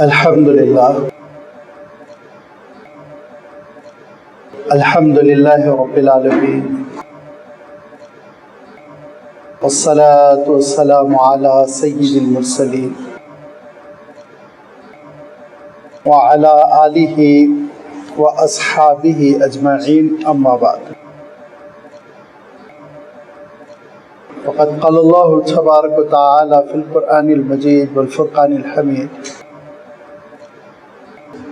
الحمدللہ رب العالمین والصلاة والسلام علی سید المرسلین وعلی آلہ واصحابہ اجمعین اما بعد فقد قال اللہ تبارک وتعالی فی القرآن المجید والفرقان الحمید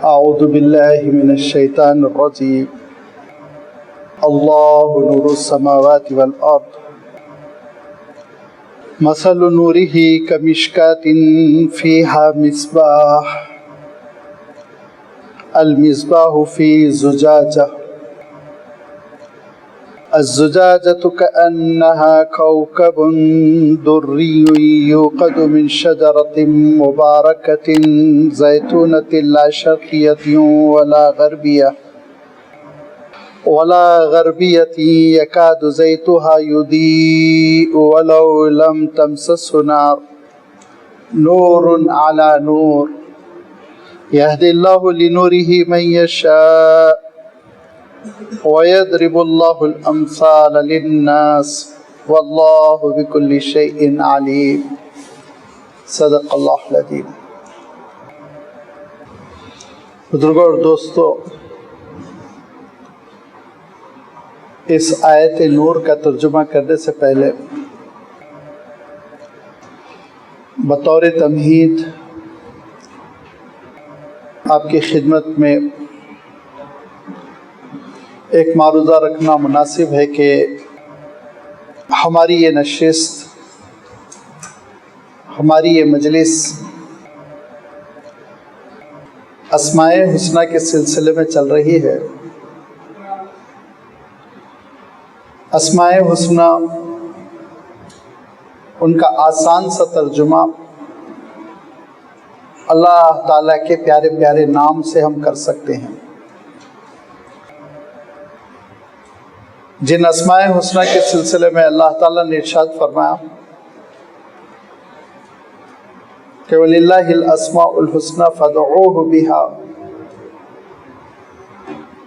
اعوذ باللہ من الشیطان الرجیم اللہ نور السماوات والارض مثل نورہ کمشکاۃ فیہا مصباح المصباح فی زجاجہ الزجاجة كأنها كوكب دري يوقد من شجرة مباركة زيتونة لا شرقية ولا غربية يكاد زيتها يضيء ولو لم تمسسه نار نور على نور يهدي الله لنوره من يشاء وَيَضْرِبُ اللَّهُ الْأَمْثَالَ لِلنَّاسِ وَاللَّهُ بِكُلِّ شَيْءٍ عَلِيمٌ صدق اللہ العظیم۔ بزرگوں اور دوستو، اس آیت نور کا ترجمہ کرنے سے پہلے بطور تمہید آپ کی خدمت میں ایک معروضہ رکھنا مناسب ہے کہ ہماری یہ نشست، ہماری یہ مجلس اسماء حسنہ کے سلسلے میں چل رہی ہے۔ اسماء حسنہ، ان کا آسان سا ترجمہ اللہ تعالیٰ کے پیارے پیارے نام سے ہم کر سکتے ہیں۔ جن اسماء حسنہ کے سلسلے میں اللہ تعالیٰ نے ارشاد فرمایا کہ وَلِلَّهِ الْأَسْمَاءُ الْحُسْنَى فَادْعُوهُ بِهَا،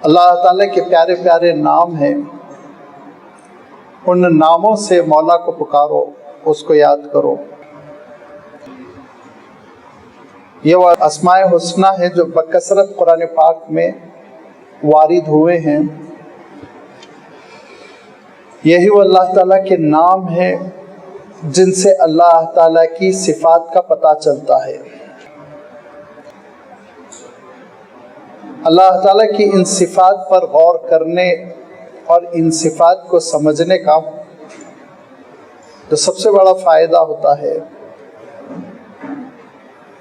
اللہ تعالیٰ کے پیارے پیارے نام ہیں، ان ناموں سے مولا کو پکارو، اس کو یاد کرو۔ یہ وہ اسماء حسنہ ہے جو بکثرت قرآن پاک میں وارد ہوئے ہیں۔ یہی وہ اللہ تعالیٰ کے نام ہیں جن سے اللہ تعالیٰ کی صفات کا پتہ چلتا ہے۔ اللہ تعالیٰ کی ان صفات پر غور کرنے اور ان صفات کو سمجھنے کا جو سب سے بڑا فائدہ ہوتا ہے،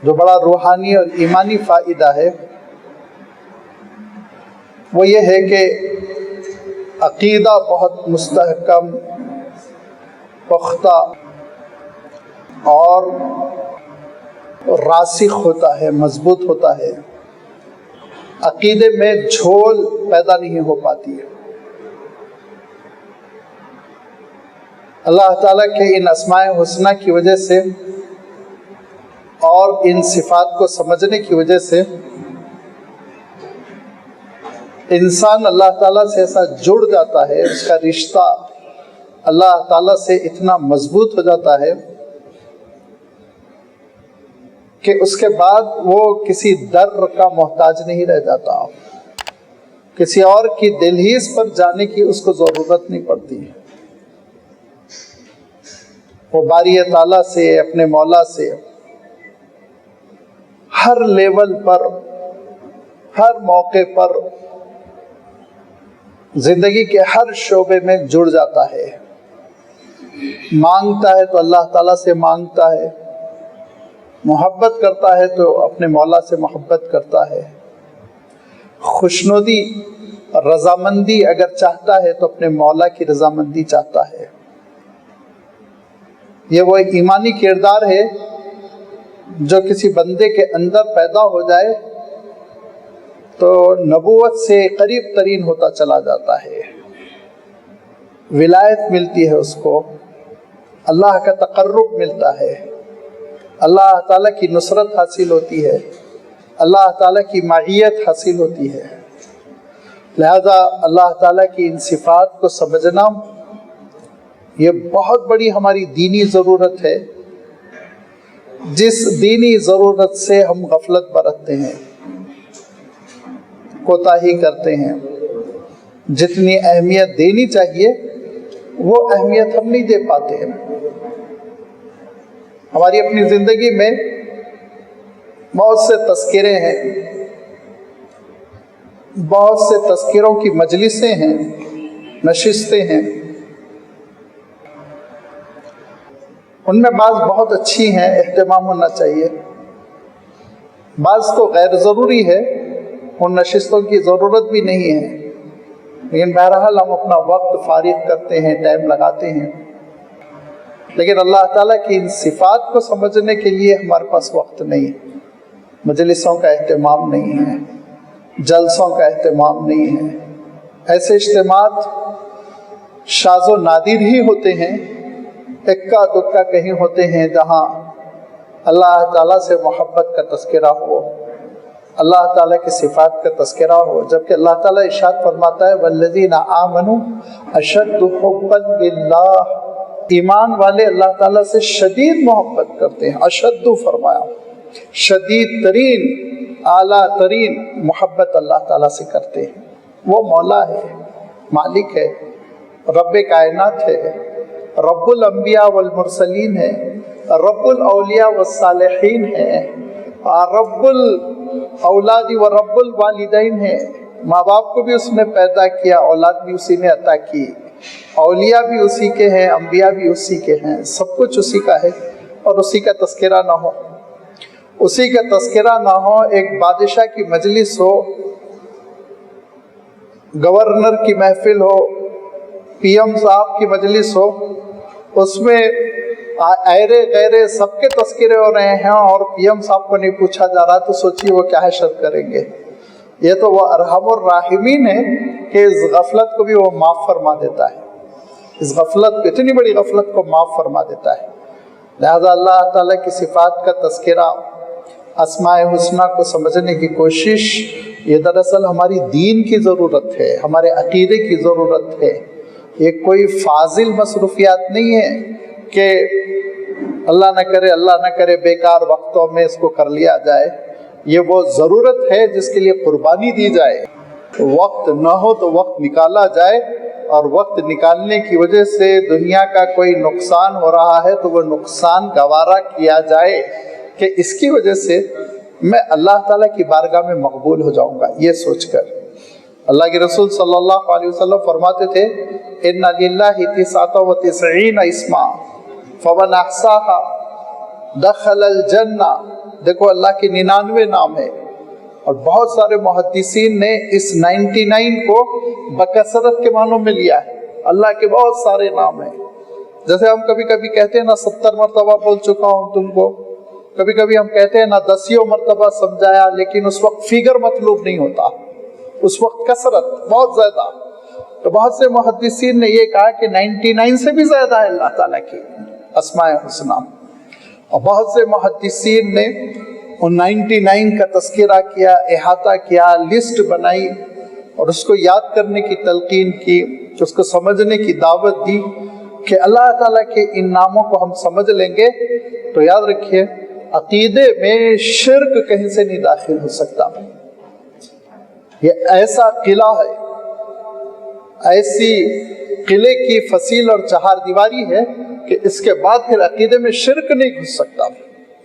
جو بڑا روحانی اور ایمانی فائدہ ہے، وہ یہ ہے کہ عقیدہ بہت مستحکم، پختہ اور راسخ ہوتا ہے، مضبوط ہوتا ہے۔ عقیدے میں جھول پیدا نہیں ہو پاتی ہے۔ اللہ تعالیٰ کے ان اسماء حسنہ کی وجہ سے اور ان صفات کو سمجھنے کی وجہ سے انسان اللہ تعالیٰ سے ایسا جڑ جاتا ہے، اس کا رشتہ اللہ تعالیٰ سے اتنا مضبوط ہو جاتا ہے کہ اس کے بعد وہ کسی در کا محتاج نہیں رہ جاتا، کسی اور کی دہلیز پر جانے کی اس کو ضرورت نہیں پڑتی۔ وہ باری تعالیٰ سے، اپنے مولا سے ہر لیول پر، ہر موقع پر، زندگی کے ہر شعبے میں جڑ جاتا ہے۔ مانگتا ہے تو اللہ تعالیٰ سے مانگتا ہے، محبت کرتا ہے تو اپنے مولا سے محبت کرتا ہے، خوشنودی، رضامندی اگر چاہتا ہے تو اپنے مولا کی رضامندی چاہتا ہے۔ یہ وہ ایمانی کردار ہے جو کسی بندے کے اندر پیدا ہو جائے تو نبوت سے قریب ترین ہوتا چلا جاتا ہے، ولایت ملتی ہے اس کو، اللہ کا تقرب ملتا ہے، اللہ تعالیٰ کی نصرت حاصل ہوتی ہے، اللہ تعالیٰ کی معیت حاصل ہوتی ہے۔ لہذا اللہ تعالیٰ کی ان صفات کو سمجھنا یہ بہت بڑی ہماری دینی ضرورت ہے، جس دینی ضرورت سے ہم غفلت برتتے ہیں، کوتاہی کرتے ہیں۔ جتنی اہمیت دینی چاہیے وہ اہمیت ہم نہیں دے پاتے ہیں۔ ہماری اپنی زندگی میں بہت سے تذکرے ہیں، بہت سے تذکروں کی مجلسیں ہیں، نشستیں ہیں، ان میں بعض بہت اچھی ہیں، اہتمام ہونا چاہیے، بعض تو غیر ضروری ہے، ان نشستوں کی ضرورت بھی نہیں ہے، لیکن بہرحال ہم اپنا وقت فارغ کرتے ہیں، ٹائم لگاتے ہیں۔ لیکن اللہ تعالیٰ کی ان صفات کو سمجھنے کے لیے ہمارے پاس وقت نہیں ہے، مجلسوں کا اہتمام نہیں ہے، جلسوں کا اہتمام نہیں ہے۔ ایسے اجتماعات شاذ و نادر ہی ہوتے ہیں، اکا دکا کہیں ہوتے ہیں جہاں اللہ تعالیٰ سے محبت کا تذکرہ ہو، اللہ تعالیٰ کی صفات کا تذکرہ ہو، جبکہ اللہ تعالیٰ ارشاد فرماتا ہے والذین آمنوا اشد حبا للہ، ایمان والے اللہ تعالیٰ سے شدید محبت کرتے ہیں۔ اشد فرمایا، شدید ترین، اعلیٰ ترین محبت اللہ تعالیٰ سے کرتے ہیں۔ وہ مولا ہے، مالک ہے، رب کائنات ہے، رب الانبیاء والمرسلین ہے، رب الاولیاء والصالحین ہے، رب الاولاد و رب الوالدین ہے۔ ماں باپ کو بھی اس نے پیدا کیا، اولاد بھی اسی نے عطا کی، اولیاء بھی اسی کے ہیں، انبیاء بھی اسی کے ہیں، سب کچھ اسی کا ہے۔ اور اسی کا تذکرہ نہ ہو، اسی کا تذکرہ نہ ہو، ایک بادشاہ کی مجلس ہو، گورنر کی محفل ہو، پی ایم صاحب کی مجلس ہو، اس میں ایرے غیرے سب کے تذکرے ہو رہے ہیں اور پی ایم صاحب کو نہیں پوچھا جا رہا، تو سوچیے وہ کیا حشر کریں گے۔ یہ تو وہ ارحم الراحمین ہے کہ اس غفلت کو بھی وہ معاف فرما دیتا ہے، اس غفلت کو، اتنی بڑی غفلت کو معاف فرما دیتا ہے۔ لہذا اللہ تعالیٰ کی صفات کا تذکرہ، اسماء حسنہ کو سمجھنے کی کوشش، یہ دراصل ہماری دین کی ضرورت ہے، ہمارے عقیدے کی ضرورت ہے۔ یہ کوئی فاضل مصروفیات نہیں ہے کہ اللہ نہ کرے بیکار وقتوں میں اس کو کر لیا جائے۔ یہ وہ ضرورت ہے جس کے لیے قربانی دی جائے۔ وقت نہ ہو تو وقت نکالا جائے، اور وقت نکالنے کی وجہ سے دنیا کا کوئی نقصان ہو رہا ہے تو وہ نقصان گوارا کیا جائے کہ اس کی وجہ سے میں اللہ تعالیٰ کی بارگاہ میں مقبول ہو جاؤں گا، یہ سوچ کر۔ اللہ کے رسول صلی اللہ علیہ وسلم فرماتے تھے ان للہ 99 اسما فمن احصاها دخل الجنہ۔ دیکھو اللہ کے 99 نام ہے، اور بہت سارے محدثین نے اس 99 کو بکثرت کے معنوں میں لیا ہے۔ اللہ کے بہت سارے نام ہیں، جیسے ہم کبھی کبھی کہتے ہیں نا 70 مرتبہ بول چکا ہوں تم کو، کبھی کبھی ہم کہتے ہیں نا 10 مرتبہ سمجھایا، لیکن اس وقت فگر مطلوب نہیں ہوتا، اس وقت کثرت بہت زیادہ۔ تو بہت سے محدثین نے یہ کہا کہ 99 سے بھی زیادہ ہے اللہ تعالیٰ کی اسماء حسنہ، اور بہت سے محدثین نے ان 99 کا تذکرہ کیا، احاطہ کیا، لسٹ بنائی، اور اس کو یاد کرنے کی تلقین کی، اس کو سمجھنے کی دعوت دی کہ اللہ تعالیٰ کے ان ناموں کو ہم سمجھ لیں گے تو یاد رکھیے عقیدے میں شرک کہیں سے نہیں داخل ہو سکتا۔ یہ ایسا قلعہ ہے، ایسی قلعے کی فصیل اور چہار دیواری ہے کہ اس کے بعد پھر عقیدے میں شرک نہیں گھس سکتا۔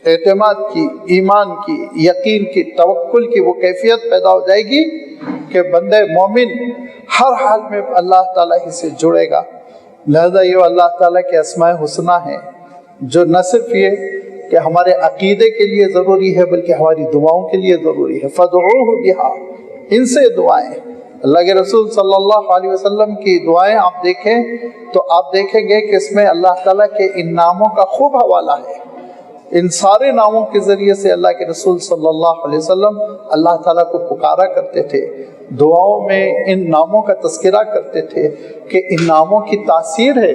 اعتماد کی، ایمان کی، یقین کی، توکل کی وہ کیفیت پیدا ہو جائے گی کہ بندے مومن ہر حال میں اللہ تعالیٰ ہی سے جڑے گا۔ لہذا یہ اللہ تعالیٰ کے اسماء حسنہ ہیں جو نہ صرف یہ کہ ہمارے عقیدے کے لیے ضروری ہے بلکہ ہماری دعاؤں کے لیے ضروری ہے۔ فَادْعُوهُ بِهَا، ان سے دعائیں۔ اللہ کے رسول صلی اللہ علیہ وسلم کی دعائیں آپ دیکھیں تو آپ دیکھیں گے کہ اس میں اللہ تعالیٰ کے ان ناموں کا خوب حوالہ ہے۔ ان سارے ناموں کے ذریعے سے اللہ کے رسول صلی اللہ علیہ وسلم اللہ تعالیٰ کو پکارا کرتے تھے، دعاؤں میں ان ناموں کا تذکرہ کرتے تھے کہ ان ناموں کی تاثیر ہے،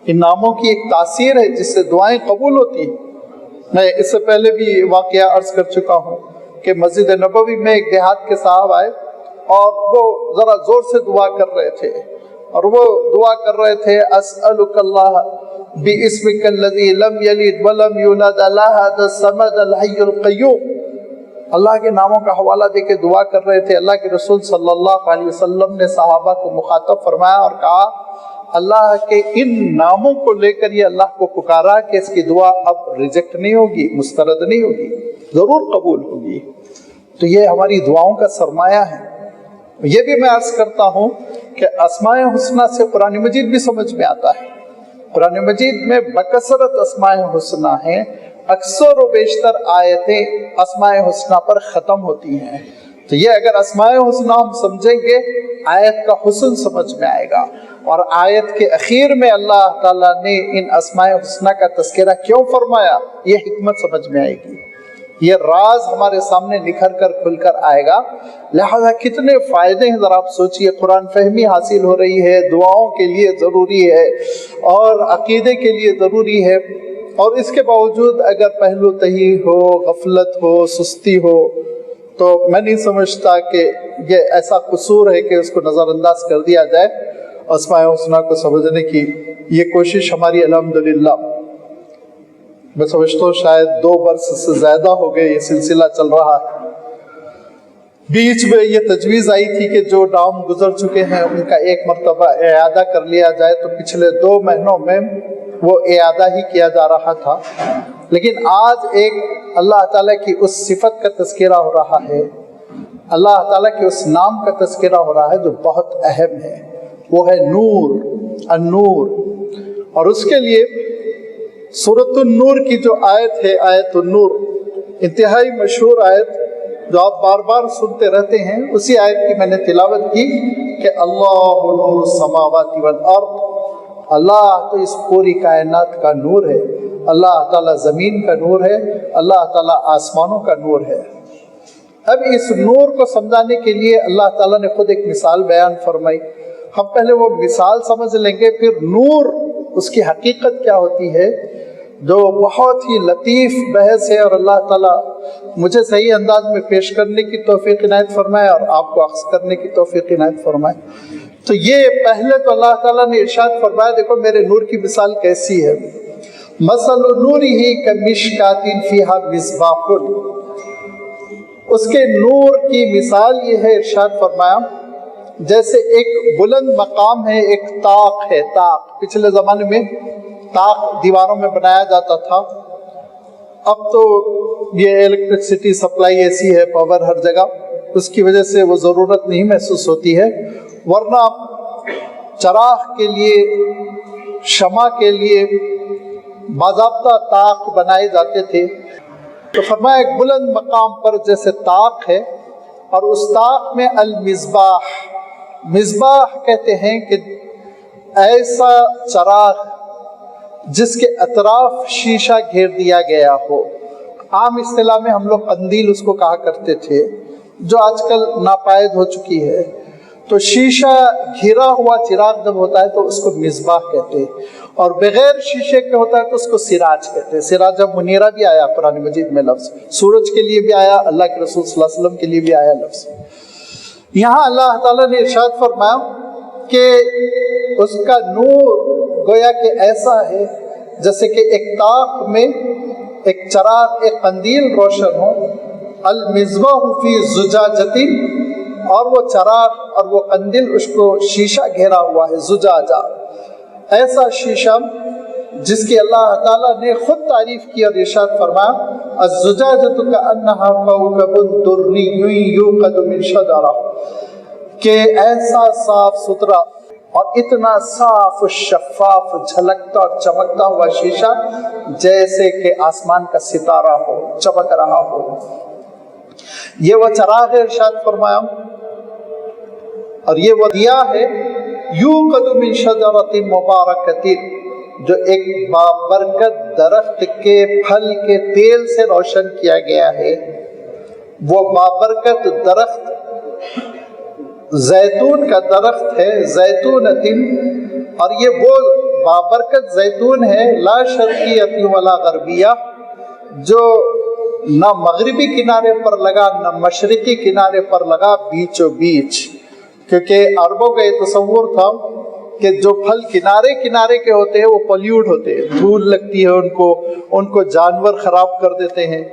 ان ناموں کی ایک تاثیر ہے جس سے دعائیں قبول ہوتی ہیں۔ میں اس سے پہلے بھی واقعہ عرض کر چکا ہوں کہ مسجد نبوی میں ایک دیہات کے صاحب آئے اور وہ ذرا زور سے دعا کر رہے تھے، اور وہ دعا کر رہے تھے اسألک اللہ باسمک الذی لم یلد ولم یولد الاحد الصمد الحی القیوم، اللہ کے ناموں کا حوالہ دے کے دعا کر رہے تھے۔ اللہ کے رسول صلی اللہ علیہ وسلم نے صحابہ کو مخاطب فرمایا اور کہا اللہ کے ان ناموں کو لے کر یہ اللہ کو پکارا کہ اس کی دعا اب ریجیکٹ نہیں ہوگی، مسترد نہیں ہوگی، ضرور قبول ہوگی۔ تو یہ ہماری دعاؤں کا سرمایہ ہے۔ یہ بھی میں عرض کرتا ہوں کہ اسماء حسنہ سے قرآن مجید بھی سمجھ میں آتا ہے۔ قرآن مجید میں بکثرت اسماء حسنہ ہیں، اکثر و بیشتر آیتیں اسماء حسنہ پر ختم ہوتی ہیں۔ تو یہ اگر اسماء حسنہ ہم سمجھیں گے آیت کا حسن سمجھ میں آئے گا، اور آیت کے اخیر میں اللہ تعالیٰ نے ان اسماء حسنہ کا تذکرہ کیوں فرمایا، یہ حکمت سمجھ میں آئے گی، یہ راز ہمارے سامنے نکھر کر کھل کر آئے گا۔ لہذا کتنے فائدے ہیں ذرا آپ سوچئے، قرآن فہمی حاصل ہو رہی ہے، دعاؤں کے لیے ضروری ہے اور عقیدے کے لیے ضروری ہے، اور اس کے باوجود اگر پہلو تہی ہو، غفلت ہو، سستی ہو، تو میں نہیں سمجھتا کہ یہ ایسا قصور ہے کہ اس کو نظر انداز کر دیا جائے۔ اسماء حسنہ کو سمجھنے کی یہ کوشش ہماری الحمدللہ، میں سمجھتا ہوں شاید 2 برس سے زیادہ ہو گئے یہ سلسلہ چل رہا ہے۔ بیچ میں یہ تجویز آئی تھی کہ جو نام گزر چکے ہیں ان کا ایک مرتبہ اعادہ کر لیا جائے، تو پچھلے 2 مہینوں میں وہ اعادہ ہی کیا جا رہا تھا، لیکن آج ایک اللہ تعالیٰ کی اس صفت کا تذکرہ ہو رہا ہے، اللہ تعالیٰ کے اس نام کا تذکرہ ہو رہا ہے جو بہت اہم ہے، وہ ہے نور، النور۔ اور اس کے لیے سورۃ النور کی جو آیت ہے، آیت النور، انتہائی مشہور آیت جو آپ بار بار سنتے رہتے ہیں، اسی آیت کی میں نے تلاوت کی کہ اللہ نور السماوات والارض، اللہ تو اس پوری کائنات کا نور ہے، اللہ تعالیٰ زمین کا نور ہے، اللہ تعالیٰ آسمانوں کا نور ہے۔ اب اس نور کو سمجھانے کے لیے اللہ تعالیٰ نے خود ایک مثال بیان فرمائی۔ ہم پہلے وہ مثال سمجھ لیں گے، پھر نور اس کی حقیقت کیا ہوتی ہے، جو بہت ہی لطیف بحث ہے، اور اللہ تعالیٰ مجھے صحیح انداز میں پیش کرنے کی توفیق عنایت فرمائے اور آپ کو اخذ کرنے کی توفیق عنایت فرمائے۔ تو یہ پہلے تو اللہ تعالیٰ نے ارشاد فرمایا، دیکھو میرے نور کی مثال کیسی ہے، مثل نورہ کمشکاۃ فیہا مصباح، اس کے نور کی مثال یہ ہے، ارشاد فرمایا جیسے ایک بلند مقام ہے، ایک طاق ہے، طاق پچھلے زمانے میں طاق دیواروں میں بنایا جاتا تھا، اب تو یہ الیکٹرسٹی سپلائی ایسی ہے، پاور ہر جگہ، اس کی وجہ سے وہ ضرورت نہیں محسوس ہوتی ہے، ورنہ چراغ کے لیے، شمع کے لیے باضابطہ طاق بنائے جاتے تھے۔ تو فرمایا ایک بلند مقام پر جیسے طاق ہے، اور اس طاق میں المصباح، مصباح کہتے ہیں کہ ایسا چراغ جس کے اطراف شیشہ گھیر دیا گیا ہو، عام اصطلاح میں ہم لوگ قندیل اس کو کہا کرتے تھے، جو آج کل ناپائید ہو چکی ہے۔ تو شیشہ گھرا ہوا چراغ جب ہوتا ہے تو اس کو مصباح کہتے ہیں، اور بغیر شیشے کے ہوتا ہے تو اس کو سراج کہتے ہیں۔ سراج منیرہ بھی آیا قرآن مجید میں لفظ، سورج کے لیے بھی آیا، اللہ کے رسول صلی اللہ علیہ وسلم کے لیے بھی آیا لفظ۔ یہاں اللہ تعالیٰ نے ارشاد فرمایا کہ اس کا نور گویا کہ ایسا ہے جیسے کہ ایک طاق میں ایک چراغ، ایک قندیل روشن ہو، المصباح فی زجاجۃ، اور وہ چراغ اور وہ قندیل اس کو شیشہ گھیرا ہوا ہے، زجاجہ، ایسا شیشہ جس کی اللہ تعالیٰ نے خود تعریف کی اور ارشاد فرمایا الزجاجۃ کأنہا کوکب دری یوقد من شجرہ، کہ ایسا صاف ستھرا اور اتنا صاف شفاف جھلکتا اور چمکتا ہوا شیشہ جیسے کہ آسمان کا ستارہ ہو، چمک رہا ہو۔ یہ وہ چراغ ہے، ارشاد فرمایا، اور یہ وہ دیا ہے یوقد من شجرۃ مبارکۃ، جو ایک بابرکت درخت کے پھل کے تیل سے روشن کیا گیا ہے۔ وہ بابرکت درخت زیتون کا درخت ہے، زیتونۃ، اور یہ وہ بابرکت زیتون ہے لا شرقیۃ ولا غربیہ، جو نہ مغربی کنارے پر لگا نہ مشرقی کنارے پر لگا، بیچوں بیچ، کیونکہ عربوں کا یہ تصور تھا کہ جو پھل کنارے کنارے کے ہوتے ہیں وہ پلیوٹ ہوتے ہیں، دھول لگتی ہے ان کو جانور خراب کر دیتے ہیں،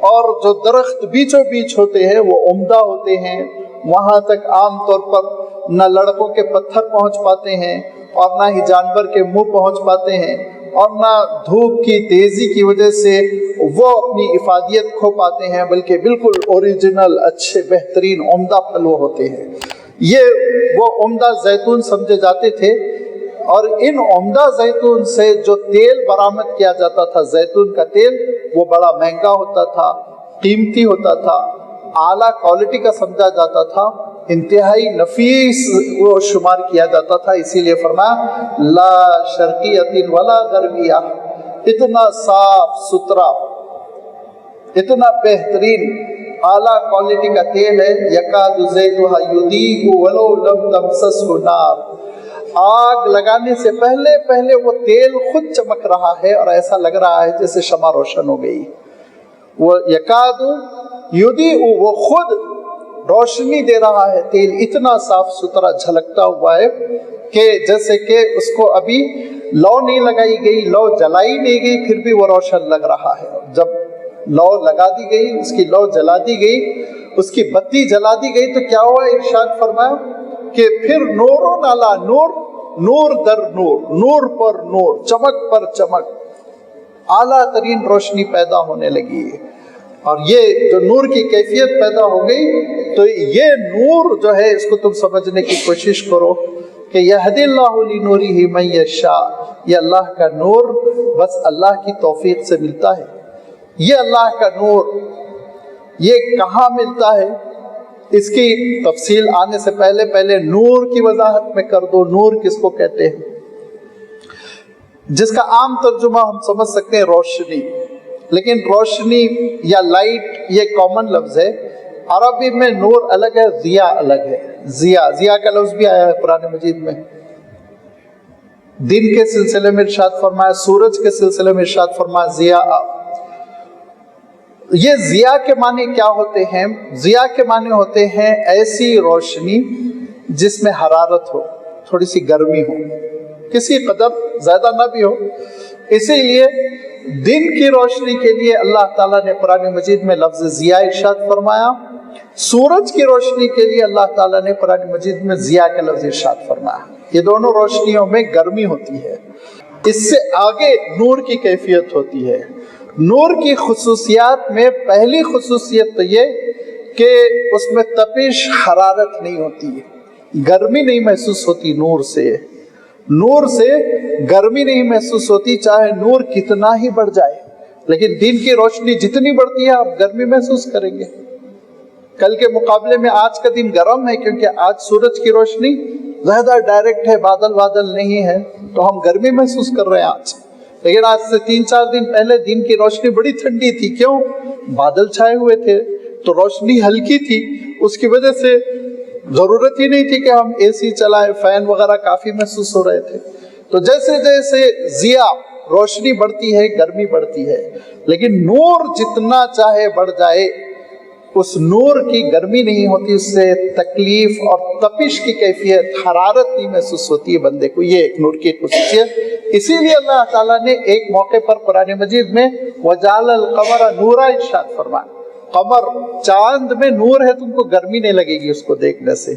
اور جو درخت بیچوں بیچ ہوتے ہیں وہ عمدہ ہوتے ہیں، وہاں تک عام طور پر نہ لڑکوں کے پتھر پہنچ پاتے ہیں اور نہ ہی جانور کے منہ پہنچ پاتے ہیں، اور نہ دھوپ کی تیزی کی وجہ سے وہ اپنی افادیت کھو پاتے ہیں، بلکہ بالکل اوریجنل اچھے بہترین عمدہ پھل وہ ہوتے ہیں۔ یہ وہ عمدہ زیتون سمجھے جاتے تھے، اور ان عمدہ زیتون سے جو تیل برآمد کیا جاتا تھا، زیتون کا تیل، وہ بڑا مہنگا ہوتا تھا، قیمتی ہوتا تھا، اعلیٰ کوالٹی کا سمجھا جاتا تھا، انتہائی نفیس وہ شمار کیا جاتا تھا۔ اسی لیے فرمایا لا شرقیۃ ولا غربیہ، اتنا صاف ستھرا، اتنا بہترین اعلیٰ کوالٹی کا تیل ہے، یکاد زیتھا یضیء ولو لم تمسسہ نار، آگ لگانے سے پہلے پہلے وہ تیل خود چمک رہا ہے اور ایسا لگ رہا ہے جیسے شمع روشن ہو گئی۔ وہ یکاد یضیء، وہ خود روشنی دے رہا ہے، تیل اتنا صاف ستھرا جھلکتا ہوا ہے کہ جیسے کہ اس کو ابھی لو نہیں لگائی گئی، لو جلائی نہیں گئی، پھر بھی وہ روشن لگ رہا ہے۔ جب لو لگا دی گئی، اس کی لو جلا دی گئی، اس کی بتی جلا دی گئی، تو کیا ہوا؟ ارشاد فرمایا کہ پھر نور علی نور، نور در نور، نور پر نور، چمک پر چمک، اعلیٰ ترین روشنی پیدا ہونے لگی ہے۔ اور یہ جو نور کی کیفیت پیدا ہو گئی، تو یہ نور جو ہے اس کو تم سمجھنے کی کوشش کرو کہ یہدی اللہ لنورہ من یشاء، یہ اللہ کا نور بس اللہ کی توفیق سے ملتا ہے۔ یہ اللہ کا نور یہ کہاں ملتا ہے، اس کی تفصیل آنے سے پہلے نور کی وضاحت میں کر دو۔ نور کس کو کہتے ہیں؟ جس کا عام ترجمہ ہم سمجھ سکتے ہیں روشنی، لیکن روشنی یا لائٹ یہ کامن لفظ ہے۔ عربی میں نور الگ ہے، ضیاء الگ ہے۔ ضیاء کا لفظ بھی آیا ہے قرآن مجید میں۔ دن کے سلسلے میں ارشاد فرمایا، سورج کے سلسلے میں ارشاد فرمایا ضیاء۔ یہ ضیاء کے معنی کیا ہوتے ہیں؟ ضیاء کے معنی ہوتے ہیں ایسی روشنی جس میں حرارت ہو، تھوڑی سی گرمی ہو، کسی قدر زیادہ نہ بھی ہو۔ اسی لیے دن کی روشنی کے لیے اللہ تعالیٰ نے قرآن مجید میں لفظ ضیاء ارشاد فرمایا، سورج کی روشنی کے لیے اللہ تعالیٰ نے قرآن مجید میں ضیاء کا لفظ ارشاد فرمایا۔ یہ دونوں روشنیوں میں گرمی ہوتی ہے۔ اس سے آگے نور کی کیفیت ہوتی ہے۔ نور کی خصوصیات میں پہلی خصوصیت تو یہ کہ اس میں تپش، حرارت نہیں ہوتی، گرمی نہیں محسوس ہوتی نور سے۔ نور سے گرمی نہیں محسوس ہوتی، چاہے نور کتنا ہی بڑھ جائے، لیکن دن کی روشنی جتنی بڑھتی ہے آپ گرمی محسوس کریں گے۔ کل کے مقابلے میں آج کا دن گرم ہے، کیونکہ آج سورج کی روشنی زیادہ ڈائریکٹ ہے، بادل نہیں ہے، تو ہم گرمی محسوس کر رہے ہیں آج۔ لیکن آج سے 3-4 دن پہلے دن کی روشنی بڑی ٹھنڈی تھی، کیوں؟ بادل چھائے ہوئے تھے تو روشنی ہلکی تھی، اس کی وجہ سے ضرورت ہی نہیں تھی کہ ہم اے سی چلائیں، فین وغیرہ کافی محسوس ہو رہے تھے۔ تو جیسے جیسے ضیاء، روشنی بڑھتی ہے گرمی بڑھتی ہے، لیکن نور جتنا چاہے بڑھ جائے اس نور کی گرمی نہیں ہوتی، اس سے تکلیف اور تپش کی کیفیت، حرارت نہیں محسوس ہوتی ہے بندے کو۔ یہ ایک نور کی خصوصیت۔ اسی لیے اللہ تعالیٰ نے ایک موقع پر قرآن مجید میں وَجَعَلَ الْقَمَرَ نُورًا ارشاد فرمایا۔ قمر، چاند میں نور ہے، تم کو گرمی نہیں لگے گی اس کو دیکھنے سے۔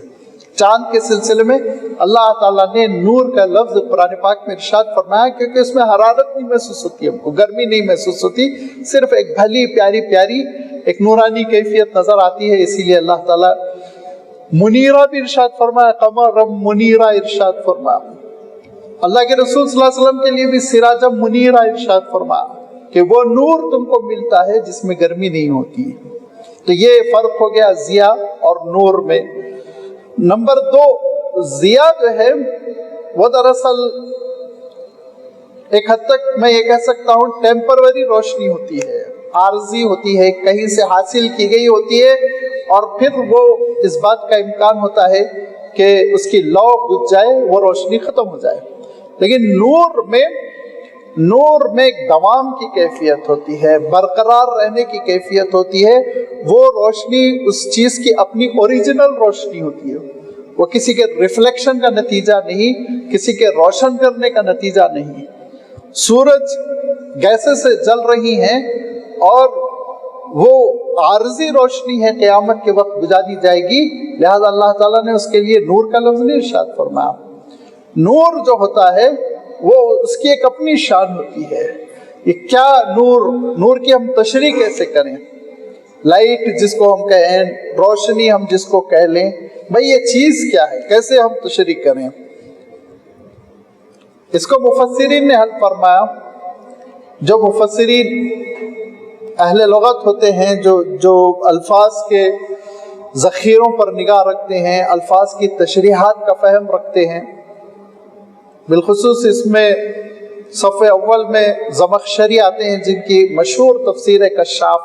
چاند کے سلسلے میں اللہ تعالیٰ نے نور کا لفظ قرآن پاک میں ارشاد فرمایا، کیونکہ اس میں حرارت نہیں محسوس ہوتی، ہم کو گرمی نہیں محسوس ہوتی، صرف ایک بھلی پیاری ایک نورانی کیفیت نظر آتی ہے۔ اسی لیے اللہ تعالیٰ منیرہ بھی ارشاد فرمایا، قمر منیرہ ارشاد فرمایا۔ اللہ کے رسول صلی اللہ علیہ وسلم کے لیے بھی سراج منیرہ ارشاد فرمایا کہ وہ نور تم کو ملتا ہے جس میں گرمی نہیں ہوتی۔ تو یہ فرق ہو گیا ضیاء اور نور میں۔ نمبر 2، ضیاء جو ہے وہ دراصل ایک حد تک میں یہ کہہ سکتا ہوں ٹیمپروری روشنی ہوتی ہے، عارضی ہوتی ہے، کہیں سے حاصل کی گئی ہوتی ہے، اور پھر وہ اس بات کا امکان ہوتا ہے کہ اس کی لو بجھ جائے، وہ روشنی ختم ہو جائے۔ لیکن نور میں نور میں ایک دوام کی کیفیت ہوتی ہے، برقرار رہنے کی کیفیت ہوتی ہے. وہ روشنی اس چیز کی اپنی اوریجنل روشنی ہوتی ہے، وہ کسی کے ریفلیکشن کا نتیجہ نہیں، کسی کے روشن کرنے کا نتیجہ نہیں. سورج گیسیں سے جل رہی ہیں اور وہ عارضی روشنی ہے، قیامت کے وقت بجھا دی جائے گی. لہذا اللہ تعالیٰ نے اس کے لیے نور کا لفظ نہیں ارشاد فرمایا. نور جو ہوتا ہے وہ اس کی ایک اپنی شان ہوتی ہے. یہ کیا نور کی ہم تشریح کیسے کریں؟ لائٹ جس کو ہم کہیں، روشنی ہم جس کو کہہ لیں، بھئی یہ چیز کیا ہے، کیسے ہم تشریح کریں؟ اس کو مفسرین نے حل فرمایا. جو مفسرین اہل لغت ہوتے ہیں، جو الفاظ کے ذخیروں پر نگاہ رکھتے ہیں، الفاظ کی تشریحات کا فہم رکھتے ہیں، بالخصوص اس میں صف اول میں زمخشری آتے ہیں جن کی مشہور تفسیر کشاف،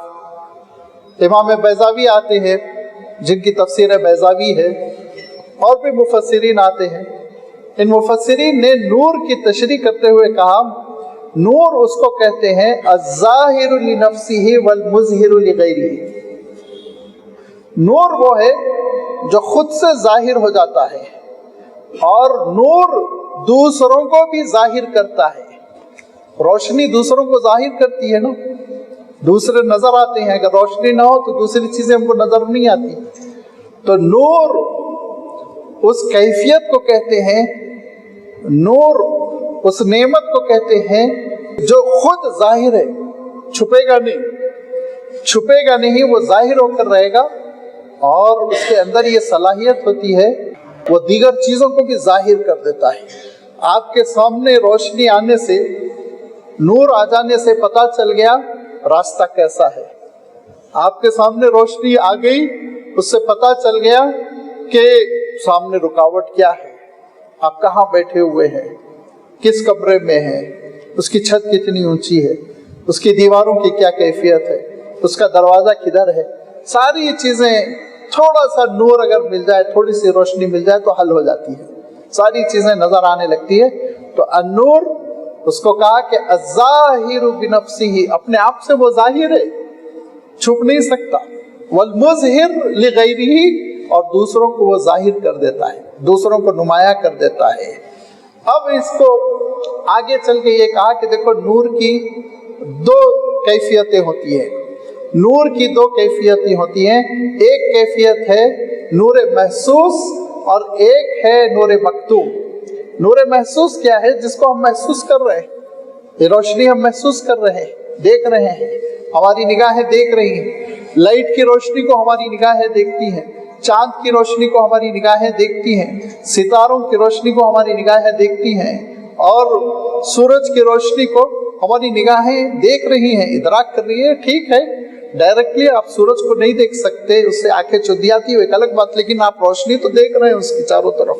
امام بیضاوی آتے ہیں جن کی تفسیر بیضاوی ہے، اور بھی مفسرین آتے ہیں. ان مفسرین نے نور کی تشریح کرتے ہوئے کہا نور اس کو کہتے ہیں الظاہر لنفسہ والمظہر لغیرہ. نور وہ ہے جو خود سے ظاہر ہو جاتا ہے اور نور دوسروں کو بھی ظاہر کرتا ہے. روشنی دوسروں کو ظاہر کرتی ہے نا، دوسرے نظر آتے ہیں. اگر روشنی نہ ہو تو دوسری چیزیں ہم کو نظر نہیں آتی. تو نور اس کیفیت کو کہتے ہیں، نور اس نعمت کو کہتے ہیں جو خود ظاہر ہے، چھپے گا نہیں، وہ ظاہر ہو کر رہے گا. اور اس کے اندر یہ صلاحیت ہوتی ہے وہ دیگر چیزوں کو بھی ظاہر کر دیتا ہے. آپ کے سامنے روشنی آنے سے، نور آ جانے سے پتہ چل گیا راستہ کیسا ہے. آپ کے سامنے روشنی آ گئی، اس سے پتہ چل گیا کہ سامنے رکاوٹ کیا ہے، آپ کہاں بیٹھے ہوئے ہیں، کس کمرے میں ہیں، اس کی چھت کتنی اونچی ہے، اس کی دیواروں کی کیا کیفیت ہے، اس کا دروازہ کدھر ہے. ساری چیزیں تھوڑا سا نور اگر مل جائے، تھوڑی سی روشنی مل جائے تو حل ہو جاتی ہے، ساری چیزیں نظر آنے لگتی ہے. تو النور اس کو کہا کہ الظاہر بنفسہ، اپنے آپ سے وہ ظاہر ہے، چھپ نہیں سکتا. والمظہر لغیرہ، اور دوسروں کو وہ ظاہر کر دیتا ہے، دوسروں کو نمایاں کر دیتا ہے. اب اس کو آگے چل کے یہ کہا کہ دیکھو نور کی دو کیفیتیں ہوتی ہیں. نور کی دو کیفیتیں ہوتی ہیں. ایک کیفیت ہے نور محسوس اور ایک ہے نور مکتوم. نور محسوس کیا ہے؟ جس کو ہم محسوس کر رہے ہیں، یہ روشنی ہم محسوس کر رہے ہیں، دیکھ رہے ہیں، ہماری نگاہیں دیکھ رہی ہیں. لائٹ کی روشنی کو ہماری نگاہیں دیکھتی ہیں، چاند کی روشنی کو ہماری نگاہیں دیکھتی ہیں، ستاروں کی روشنی کو ہماری نگاہیں دیکھتی ہیں، اور سورج کی روشنی کو ہماری نگاہیں دیکھ رہی ہیں، ادراک کر رہی ہیں. ٹھیک ہے، ڈائریکٹلی آپ سورج کو نہیں دیکھ سکتے، اس سے آنکھیں چودھی آتی ہے، ایک الگ بات، لیکن آپ روشنی تو دیکھ رہے ہیں اس کی چاروں طرف.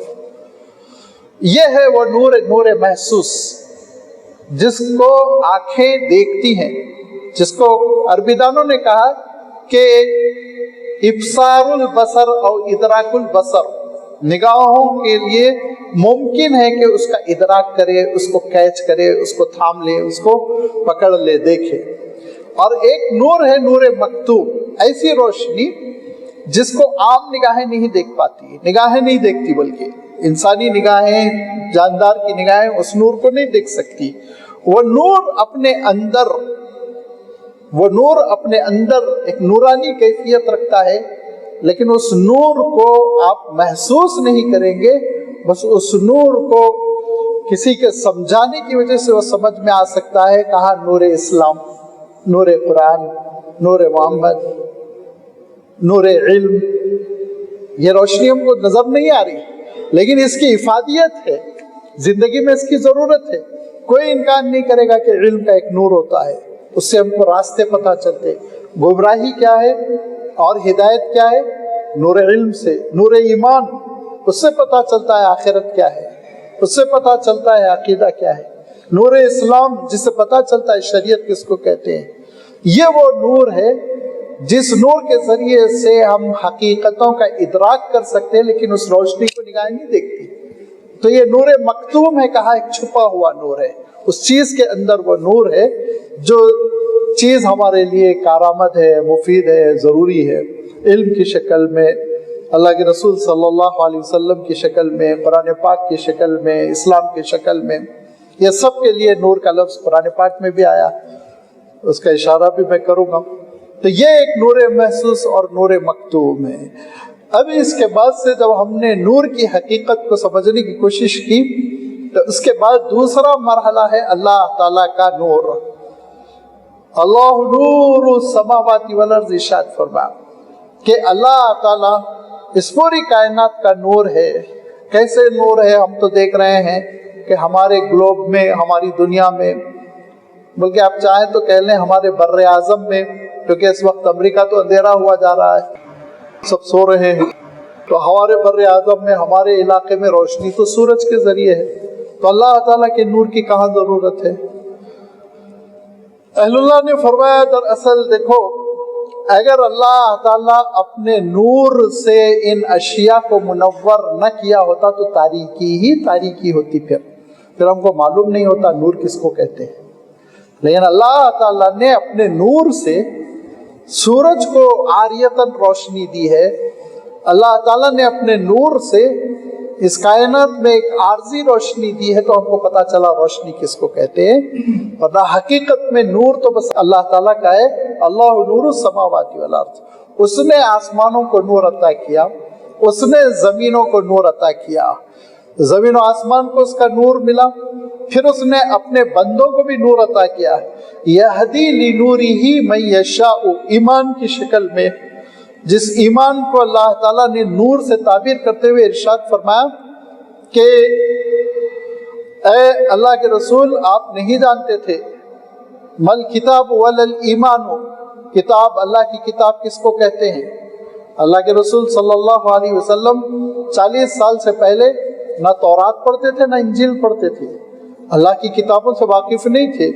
یہ ہے وہ نور محسوس جس کو آنکھیں دیکھتی ہیں، جس کو عربی دانوں نے کہا کہ ابصار البصر اور ادراک البصر، نگاہوں کے لیے ممکن ہے کہ اس کا ادراک کرے، اس کو کیچ کرے، اس کو تھام لے، اس کو پکڑ لے، دیکھے. اور ایک نور ہے نور مکتوم، ایسی روشنی جس کو عام نگاہیں نہیں دیکھ پاتی، نگاہیں نہیں دیکھتی، بلکہ انسانی نگاہیں، جاندار کی نگاہیں اس نور کو نہیں دیکھ سکتی. وہ نور اپنے اندر ایک نورانی کیفیت رکھتا ہے، لیکن اس نور کو آپ محسوس نہیں کریں گے. بس اس نور کو کسی کے سمجھانے کی وجہ سے وہ سمجھ میں آ سکتا ہے. کہا نور اسلام، نور قرآن، نور محمد، نور علم. یہ روشنی ہم کو نظر نہیں آ رہی، لیکن اس کی افادیت ہے، زندگی میں اس کی ضرورت ہے. کوئی انکار نہیں کرے گا کہ علم کا ایک نور ہوتا ہے، اس سے ہم کو راستے پتہ چلتے، گمراہی کیا ہے اور ہدایت کیا ہے. نور علم سے، نور ایمان، اس سے پتہ چلتا ہے آخرت کیا ہے، اس سے پتہ چلتا ہے عقیدہ کیا ہے. نور اسلام، جس سے پتہ چلتا ہے شریعت کس کو کہتے ہیں. یہ وہ نور ہے جس نور کے ذریعے سے ہم حقیقتوں کا ادراک کر سکتے ہیں، لیکن اس روشنی کو نگاہیں نہیں دیکھتی. تو یہ نور مکتوم ہے، کہا ایک چھپا ہوا نور ہے، اس چیز کے اندر وہ نور ہے جو چیز ہمارے لیے کارآمد ہے، مفید ہے، ضروری ہے، علم کی شکل میں، اللہ کے رسول صلی اللہ علیہ وسلم کی شکل میں، قرآن پاک کی شکل میں، اسلام کی شکل میں، یہ سب کے لیے نور کا لفظ قرآن پاک میں بھی آیا، اس کا اشارہ بھی میں کروں گا۔ تو یہ ایک نور محسوس اور نور مکتوم ہے۔ اب اس کے بعد سے جب ہم نے نور کی حقیقت کو سمجھنے کی کوشش کی تو اس کے بعد دوسرا مرحلہ ہے اللہ تعالیٰ کا نور۔ اللہ نور السماوات والارض ارشاد فرمایا کہ اللہ تعالیٰ اس پوری کائنات کا نور ہے۔ کیسے نور ہے؟ ہم تو دیکھ رہے ہیں کہ ہمارے گلوب میں، ہماری دنیا میں، بلکہ آپ چاہیں تو کہہ لیں ہمارے بر اعظم میں، کیونکہ اس وقت امریکہ تو اندھیرا ہوا جا رہا ہے، سب سو رہے ہیں، تو ہمارے بر اعظم میں، ہمارے علاقے میں روشنی تو سورج کے ذریعے ہے، تو اللہ تعالیٰ کے نور کی کہاں ضرورت ہے؟ اہل اللہ نے فرمایا دراصل دیکھو، اگر اللہ تعالیٰ اپنے نور سے ان اشیاء کو منور نہ کیا ہوتا تو تاریکی ہی تاریکی ہوتی، پھر ہم کو معلوم نہیں ہوتا نور کس کو کہتے ہیں۔ لیکن اللہ تعالیٰ نے اپنے نور سے سورج کو عاریتاً روشنی دی ہے، اللہ تعالیٰ نے اپنے نور سے اس کائنات میں ایک عارضی روشنی دی ہے، تو ہم کو پتا چلا روشنی کس کو کہتے ہیں، ورنہ حقیقت میں نور تو بس اللہ تعالیٰ کا ہے۔ اللہ نور السماوات والارض، اس نے آسمانوں کو نور عطا کیا، اس نے زمینوں کو نور عطا کیا، زمین و آسمان کو اس کا نور ملا، پھر اس نے اپنے بندوں کو بھی نور عطا کیا، یہدی لنورہ من یشاء، ایمان کی شکل میں، جس ایمان کو اللہ تعالیٰ نے نور سے تعبیر کرتے ہوئے ارشاد فرمایا کہ اے اللہ کے رسول آپ نہیں جانتے تھے مل کتاب ولل ایمان، کتاب، اللہ کی کتاب کس کو کہتے ہیں؟ اللہ کے رسول صلی اللہ علیہ وسلم 40 سال سے پہلے نہ تورات پڑھتے تھے نہ انجیل پڑھتے تھے، اللہ کی کتابوں سے واقف نہیں تھے۔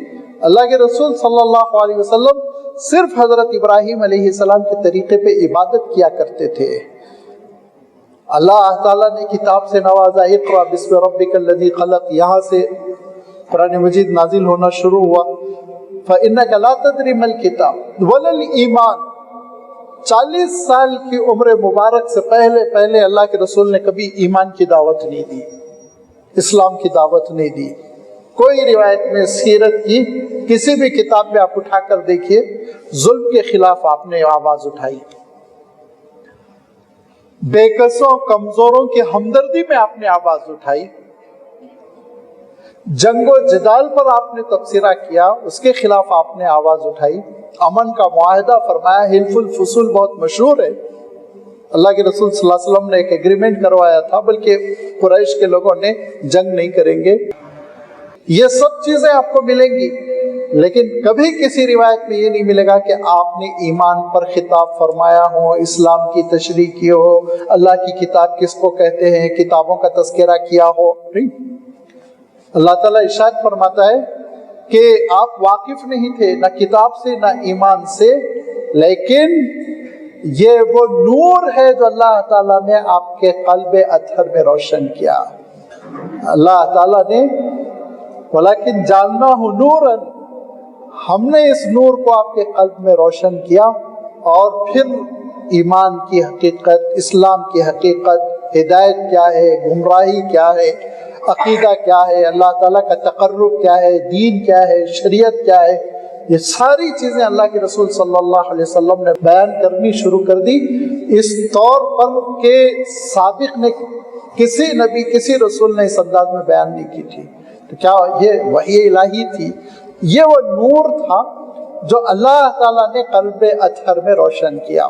اللہ کے رسول صلی اللہ علیہ وسلم صرف حضرت ابراہیم علیہ السلام کے طریقے پہ عبادت کیا کرتے تھے۔ اللہ تعالیٰ نے کتاب سے نوازا، اقرأ بسم ربک الذی خلق، یہاں سے قرآن مجید نازل ہونا شروع ہوا، فإنک لا تدری ما الکتاب ولا الایمان۔ 40 سال کی عمر مبارک سے پہلے اللہ کے رسول نے کبھی ایمان کی دعوت نہیں دی، اسلام کی دعوت نہیں دی۔ کوئی روایت میں سیرت کی کسی بھی کتاب میں آپ اٹھا کر دیکھیے، ظلم کے خلاف آپ نے آواز اٹھائی، بے کسوں کمزوروں کی ہمدردی میں آپ نے آواز اٹھائی، جنگ و جدال پر آپ نے تبصرہ کیا، اس کے خلاف آپ نے آواز اٹھائی، امن کا معاہدہ فرمایا۔ حلف الفصول بہت مشہور ہے، اللہ کے رسول صلی اللہ علیہ وسلم نے ایک ایگریمنٹ کروایا تھا، بلکہ قریش کے لوگوں نے جنگ نہیں کریں گے۔ یہ سب چیزیں آپ کو ملیں گی، لیکن کبھی کسی روایت میں یہ نہیں ملے گا کہ آپ نے ایمان پر خطاب فرمایا ہو، اسلام کی تشریح کی ہو، اللہ کی کتاب کس کو کہتے ہیں، کتابوں کا تذکرہ کیا ہو، نہیں۔ اللہ تعالیٰ ارشاد فرماتا ہے کہ آپ واقف نہیں تھے نہ کتاب سے نہ ایمان سے، لیکن یہ وہ نور ہے جو اللہ تعالیٰ نے آپ کے قلب اطہر میں روشن کیا۔ اللہ تعالیٰ نے ولیکن جعلناہ نورا، ہم نے اس نور کو آپ کے قلب میں روشن کیا، اور پھر ایمان کی حقیقت، اسلام کی حقیقت، ہدایت کیا ہے، گمراہی کیا ہے، عقیدہ کیا ہے، اللہ تعالیٰ کا تقرب کیا ہے، دین کیا ہے، شریعت کیا ہے، یہ ساری چیزیں اللہ کے رسول صلی اللہ علیہ وسلم نے بیان کرنی شروع کر دی، اس طور پر کہ سابق نے کسی نبی، کسی رسول نے اس انداز میں بیان نہیں کی تھی۔ تو کیا یہ وحی الہی تھی؟ یہ وہ نور تھا جو اللہ تعالیٰ نے قلب اطہر میں روشن کیا،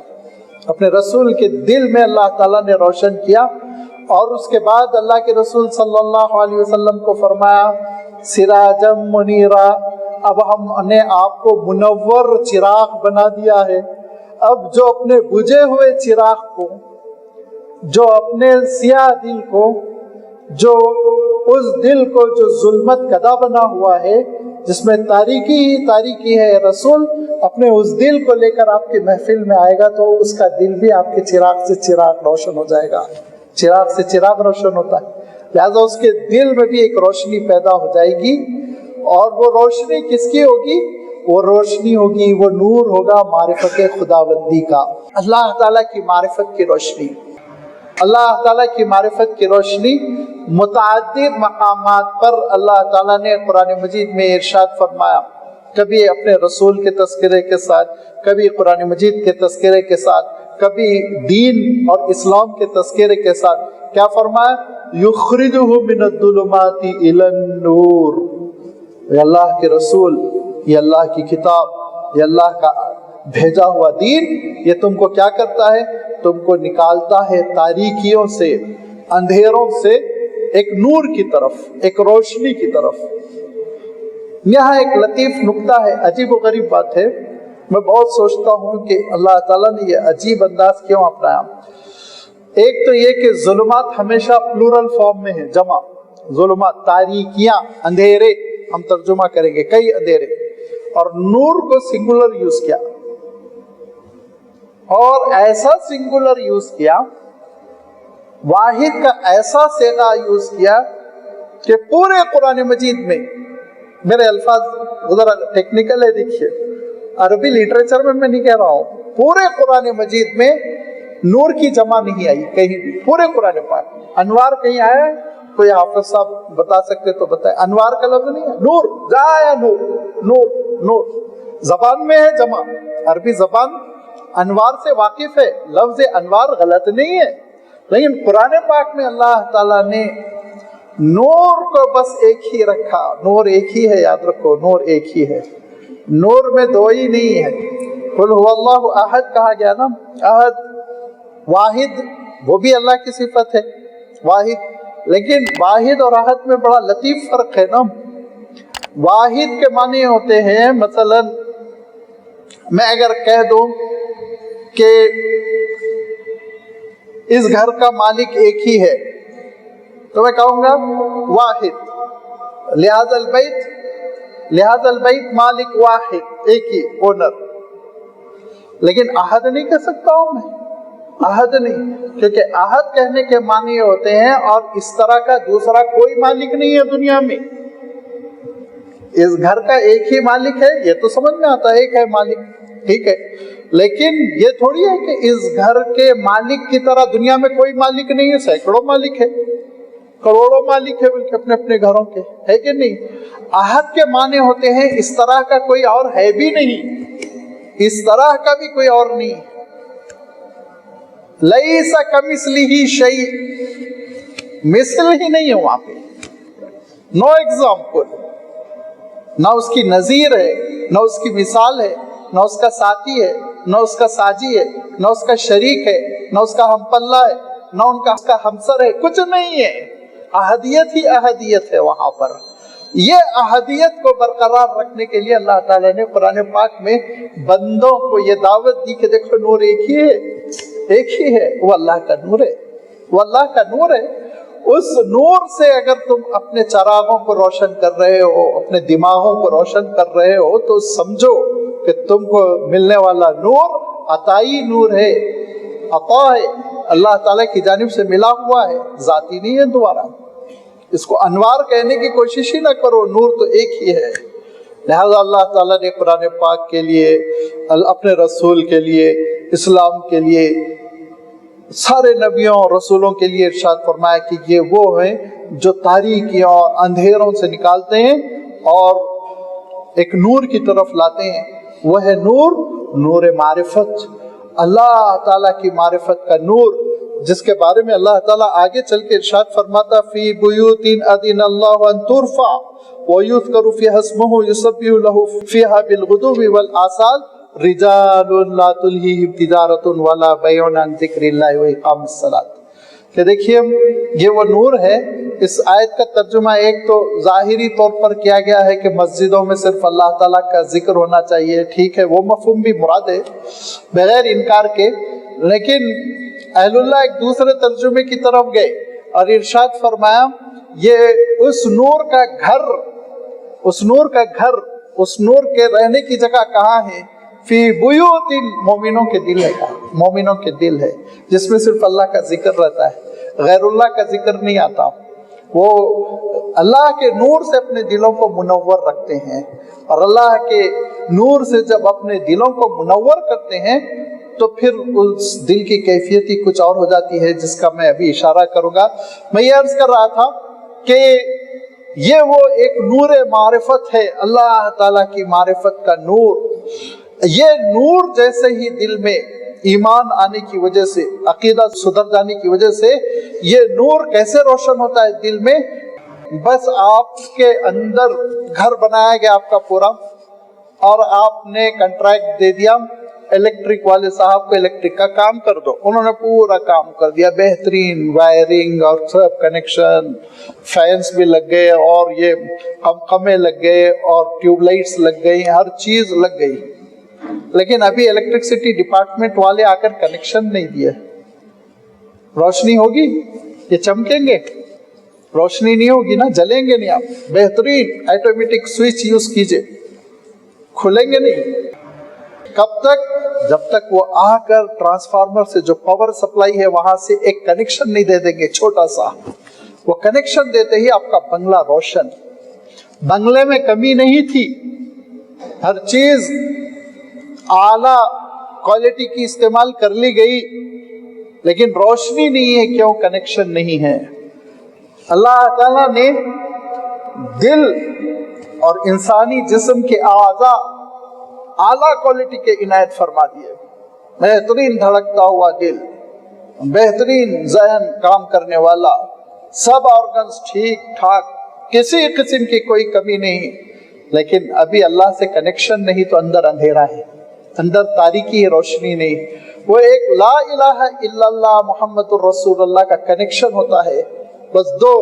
اپنے رسول کے دل میں اللہ تعالیٰ نے روشن کیا، اور اس کے بعد اللہ کے رسول صلی اللہ علیہ وسلم کو فرمایا سراجا منیرا، اب ہم نے آپ کو منور چراغ بنا دیا ہے۔ اب جو اپنے بجھے ہوئے چراغ کو، جو اپنے سیاہ دل کو، جو اس دل کو جو ظلمت کدا بنا ہوا ہے، جس میں تاریکی ہی تاریکی ہے، رسول اپنے اس دل کو لے کر آپ کی محفل میں آئے گا تو اس کا دل بھی آپ کے چراغ سے چراغ روشن ہو جائے گا۔ چراغ سے چراغ روشن ہوتا ہے۔ لہذا اس کے دل میں بھی ایک روشنی پیدا ہو جائے گی، اور وہ روشنی کس کی ہوگی؟ وہ روشنی ہوگی، وہ نور ہوگا معرفت خداوندی کا، اللہ تعالیٰ کی معرفت کی روشنی۔ اللہ تعالیٰ کی معرفت کی روشنی متعدد مقامات پر اللہ تعالیٰ نے قرآن مجید میں ارشاد فرمایا، کبھی اپنے رسول کے تذکرے کے ساتھ، کبھی قرآن مجید کے تذکرے کے ساتھ، کبھی دین اور اسلام کے تذکرے کے ساتھ۔ کیا فرمایا؟ یخرجہ من الظلمات الی النور۔ یہ اللہ کے رسول، یہ اللہ کی کتاب، یہ اللہ کا بھیجا ہوا دین، یہ تم کو کیا کرتا ہے؟ تم کو نکالتا ہے تاریکیوں سے، اندھیروں سے، ایک نور کی طرف، ایک روشنی کی طرف۔ یہاں ایک لطیف نکتہ ہے، عجیب و غریب بات ہے، میں بہت سوچتا ہوں کہ اللہ تعالیٰ نے یہ عجیب انداز کیوں اپنایا۔ ایک تو یہ کہ ظلمات ہمیشہ پلورل فارم میں ہے، جمع، ظلمات، تاریکیاں، اندھیرے، ہم ترجمہ کریں گے کئی اندھیرے، اور نور کو سنگولر یوز کیا، اور ایسا سنگولر یوز کیا، واحد کا ایسا صیغہ یوز کیا کہ پورے قرآن مجید میں، میرے الفاظ ذرا ٹیکنیکل ہے، دیکھیے عربی لٹریچر میں نہیں کہہ رہا ہوں، پورے قرآن مجید میں نور کی جمع نہیں آئی کہیں بھی، پورے قرآن پاک۔ انوار کہیں آیا ہے؟ کوئی حافظ صاحب بتا سکتے تو بتائیں، انوار کا لفظ نہیں ہے، نور، جہاں آیا نور، نور، نور، زبان میں ہے جمع، عربی زبان انوار سے واقف ہے، لفظ انوار غلط نہیں ہے، لیکن قرآن پاک میں اللہ تعالیٰ نے نور کو بس ایک ہی رکھا، نور ایک ہی ہے، یاد رکھو نور ایک ہی ہے، نور میں دو ہی نہیں ہے۔ قل هو اللہ احد کہا گیا نا، احد، واحد، وہ بھی اللہ کی صفت ہے، واحد، لیکن واحد اور احد میں بڑا لطیف فرق ہے نا۔ واحد کے معنی ہوتے ہیں، مثلا میں اگر کہہ دوں کہ اس گھر کا مالک ایک ہی ہے تو میں کہوں گا واحد، لہذا البیت مالک واحد، ایک ہی اونر، لیکن احد نہیں کہہ سکتا ہوں میں، احد نہیں، کیونکہ احد کہنے کے معنی ہوتے ہیں اور اس طرح کا دوسرا کوئی مالک نہیں ہے دنیا میں۔ اس گھر کا ایک ہی مالک ہے، یہ تو سمجھ میں آتا ہے، ایک ہے مالک، ٹھیک ہے، لیکن یہ تھوڑی ہے کہ اس گھر کے مالک کی طرح دنیا میں کوئی مالک نہیں ہے، سینکڑوں مالک ہے، کروڑوں مالک ہے، بلکہ اپنے اپنے گھروں کے، ہے کہ نہیں؟ احد کے معنی ہوتے ہیں اس طرح کا کوئی اور ہے بھی نہیں، اس طرح کا بھی کوئی اور نہیں، لیس کمثلہ شیء، مثل ہی نہیں ہے وہاں پہ، نو ایگزامپل، نہ اس کی نظیر ہے، نہ اس کی مثال ہے، نہ اس کا ساتھی ہے، نہ اس کا ساجی ہے، نہ اس کا شریک ہے، نہ اس کا ہم پلہ ہے، نہ ان کا اس کا ہمسر ہے، کچھ نہیں ہے، احدیت ہی احدیت ہے وہاں پر۔ یہ احدیت کو برقرار رکھنے کے لیے اللہ تعالیٰ نے قرآن پاک میں بندوں کو یہ دعوت دی کہ دیکھو نور ایک ہی ہے، ایک ہی ہے، وہ اللہ کا نور ہے، وہ اللہ کا نور ہے۔ اس نور سے اگر تم اپنے چراغوں کو روشن کر رہے ہو، اپنے دماغوں کو روشن کر رہے ہو، تو سمجھو کہ تم کو ملنے والا نور عطائی نور ہے، عطا ہے، اللہ تعالیٰ کی جانب سے ملا ہوا ہے، ذاتی نہیں ہے دوبارہ۔ اس کو انوار کہنے کی کوشش ہی نہ کرو، نور تو ایک ہی ہے۔ لہذا اللہ تعالیٰ نے قرآن پاک کے لیے، اپنے رسول کے لیے، اسلام کے لیے، سارے نبیوں اور رسولوں کے لیے ارشاد فرمایا کہ یہ وہ ہیں جو تاریکیوں اور اندھیروں سے نکالتے ہیں اور ایک نور کی طرف لاتے ہیں۔ وہ ہے نور، نور معرفت، اللہ تعالیٰ کی معرفت کا نور، جس کے بارے میں اللہ تعالیٰ آگے چل کے ارشاد فرماتا فی بیوت اذن اللہ ان ترفع ویذکر فیہا اسمہ یسبح لہ فیہا بالغدو والآصال رجال لا تلہیہم تجارۃ ولا بیع عن ذکر اللہ واقام الصلاۃ۔ کہ دیکھیے یہ وہ نور ہے۔ اس آیت کا ترجمہ ایک تو ظاہری طور پر کیا گیا ہے کہ مسجدوں میں صرف اللہ تعالیٰ کا ذکر ہونا چاہیے، ٹھیک ہے، وہ مفہوم بھی مراد ہے بغیر انکار کے، لیکن اہل اللہ ایک دوسرے ترجمے کی طرف گئے اور ارشاد فرمایا یہ اس نور کا گھر، اس نور کا گھر، اس نور کے رہنے کی جگہ کہاں ہے؟ فی بیوت، مومنوں کے دل ہے، مومنوں کے دل ہے، جس میں صرف اللہ کا ذکر رہتا ہے، غیر اللہ کا ذکر نہیں آتا۔ وہ اللہ کے نور سے اپنے دلوں کو منور رکھتے ہیں، اور اللہ کے نور سے جب اپنے دلوں کو منور کرتے ہیں تو پھر اس دل کی کیفیت ہی کچھ اور ہو جاتی ہے، جس کا میں ابھی اشارہ کروں گا۔ میں یہ عرض کر رہا تھا کہ یہ وہ ایک نور معرفت ہے، اللہ تعالیٰ کی معرفت کا نور۔ یہ نور جیسے ہی دل میں ایمان آنے کی وجہ سے، عقیدہ سدھر جانے کی وجہ سے یہ نور کیسے روشن ہوتا ہے دل میں؟ بس آپ کے اندر گھر بنایا گیا آپ کا پورا، اور آپ نے کنٹریکٹ دے دیا الیکٹرک والے صاحب کو، الیکٹرک کا کام کر دو، انہوں نے پورا کام کر دیا، بہترین وائرنگ اور سب کنیکشن، فینس بھی لگ گئے اور یہ قمقمے لگ گئے اور ٹیوب لائٹس لگ گئی، ہر چیز لگ گئی، لیکن ابھی الیکٹرکسٹی ڈپارٹمنٹ والے آ کر کنیکشن نہیں دیے۔ روشنی ہوگی؟ یہ چمکیں گے؟ روشنی نہیں ہوگی نا، جلیں گے نہیں۔ آپ بہترین آٹومیٹک سوئچ یوز کیجئے، کھلیں گے نہیں۔ کب تک؟ جب تک وہ آ کر ٹرانسفارمر سے جو پاور سپلائی ہے وہاں سے ایک کنیکشن نہیں دے دیں گے چھوٹا سا۔ وہ کنیکشن دیتے ہی آپ کا بنگلہ روشن۔ بنگلے میں کمی نہیں تھی، ہر چیز اعلیٰ کوالٹی کی استعمال کر لی گئی، لیکن روشنی نہیں ہے۔ کیوں؟ کنیکشن نہیں ہے۔ اللہ تعالیٰ نے دل اور انسانی جسم کے اعضاء اعلیٰ کوالٹی کے عنایت فرما دیے، بہترین دھڑکتا ہوا دل، بہترین ذہن کام کرنے والا، سب آرگنز ٹھیک ٹھاک، کسی قسم کی کوئی کمی نہیں، لیکن ابھی اللہ سے کنیکشن نہیں تو اندر اندھیرا ہے، اندر تاریکی ہے، روشنی نہیں۔ وہ ایک لا الہ الا اللہ محمد الرسول اللہ کا کنیکشن ہوتا ہے، بس دو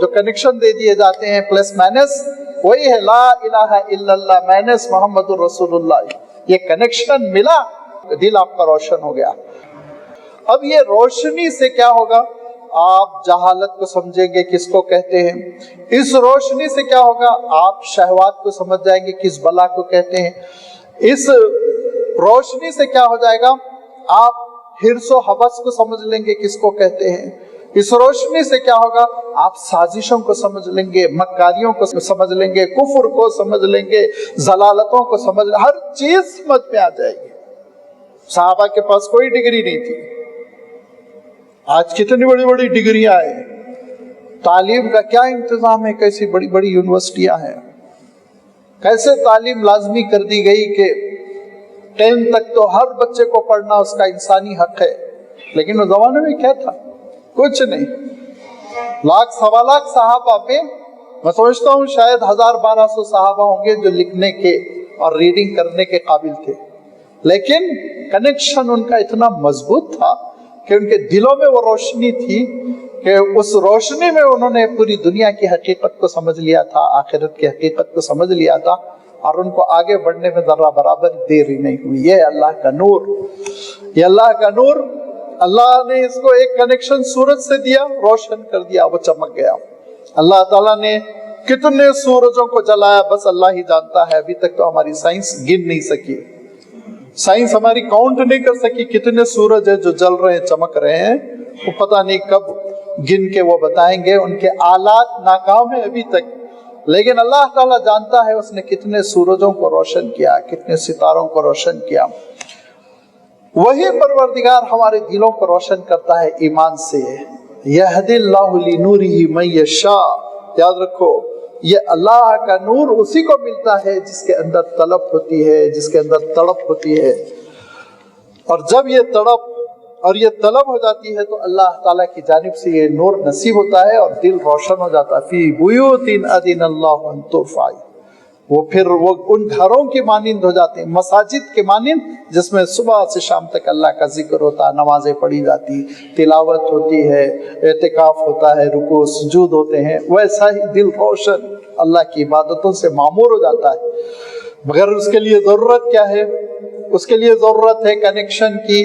جو کنیکشن دے دیے جاتے ہیں پلس مائنس، وہی ہے لا الہ الا اللہ مائنس محمد الرسول اللہ۔ یہ کنیکشن ملا، دل آپ کا روشن ہو گیا۔ اب یہ روشنی سے کیا ہوگا؟ آپ جہالت کو سمجھیں گے کس کو کہتے ہیں، اس روشنی سے کیا ہوگا؟ آپ شہوات کو سمجھ جائیں گے کس بلا کو کہتے ہیں، اس روشنی سے کیا ہو جائے گا؟ آپ حرص و حوث کو سمجھ لیں گے کس کو کہتے ہیں، اس روشنی سے کیا ہوگا؟ آپ سازشوں کو سمجھ لیں گے، مکاریوں کو سمجھ لیں گے، کفر کو سمجھ لیں گے، ضلالتوں کو سمجھ لیں گے، ہر چیز سمجھ میں آ جائے گی۔ صحابہ کے پاس کوئی ڈگری نہیں تھی، آج کتنی بڑی بڑی ڈگریاں ہیں، تعلیم کا کیا انتظام ہے، کیسی بڑی بڑی یونیورسٹیاں ہیں، کیسے تعلیم لازمی کر دی گئی کہ 10 تک تو ہر بچے کو پڑھنا اس کا انسانی حق ہے، لیکن اس زمانے میں کیا تھا؟ کچھ نہیں۔ لاکھ سوا لاکھ صحابہ میں میں سمجھتا ہوں شاید 1200 صحابہ ہوں گے جو لکھنے کے اور ریڈنگ کرنے کے قابل تھے، لیکن کنیکشن ان کا اتنا مضبوط تھا کہ ان کے دلوں میں وہ روشنی تھی کہ اس روشنی میں انہوں نے پوری دنیا کی حقیقت کو سمجھ لیا تھا، آخرت کی حقیقت کو سمجھ لیا تھا، اور ان کو آگے بڑھنے میں ذرہ برابر دیر ہی نہیں ہوئی۔ یہ اللہ کا نور، یہ اللہ کا نور۔ اللہ نے اس کو ایک کنیکشن سورج سے دیا، روشن کر دیا، وہ چمک گیا۔ اللہ تعالیٰ نے کتنے سورجوں کو جلایا بس اللہ ہی جانتا ہے، ابھی تک تو ہماری سائنس گن نہیں سکی، سائنس ہماری کاؤنٹ نہیں کر سکی کتنے سورج ہیں جو جل رہے ہیں، چمک رہے ہیں، وہ پتہ نہیں کب گن کے وہ بتائیں گے، ان کے آلات ناکام ہیں ابھی تک، لیکن اللہ تعالیٰ جانتا ہے اس نے کتنے سورجوں کو روشن کیا، کتنے ستاروں کو روشن کیا۔ وہی پروردگار ہمارے دلوں کو روشن کرتا ہے ایمان سے۔ یہدی اللہ لنورہ من یشاء، یاد رکھو یہ اللہ کا نور اسی کو ملتا ہے جس کے اندر طلب ہوتی ہے، جس کے اندر تڑپ ہوتی ہے، اور جب یہ تڑپ اور یہ طلب ہو جاتی ہے تو اللہ تعالیٰ کی جانب سے یہ نور نصیب ہوتا ہے اور دل روشن ہو جاتا ہے۔ فی بیوت اذن اللہ ان ترفع، وہ پھر وہ ان گھروں کی مانند ہو جاتے ہیں، مساجد کے مانند، جس میں صبح سے شام تک اللہ کا ذکر ہوتا ہے، نمازیں پڑھی جاتی، تلاوت ہوتی ہے، اعتکاف ہوتا ہے، رکوع سجود ہوتے ہیں، ویسا ہی دل روشن اللہ کی عبادتوں سے معمور ہو جاتا ہے۔ مگر اس کے لیے ضرورت کیا ہے؟ اس کے لیے ضرورت ہے کنیکشن کی۔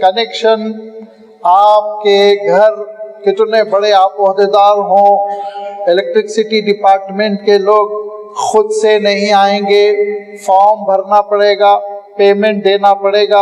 کنیکشن، آپ کے گھر کتنے بڑے آپ عہدیدار ہوں، الیکٹرکسٹی ڈپارٹمنٹ کے لوگ خود سے نہیں آئیں گے، فارم بھرنا پڑے گا، پیمنٹ دینا پڑے گا،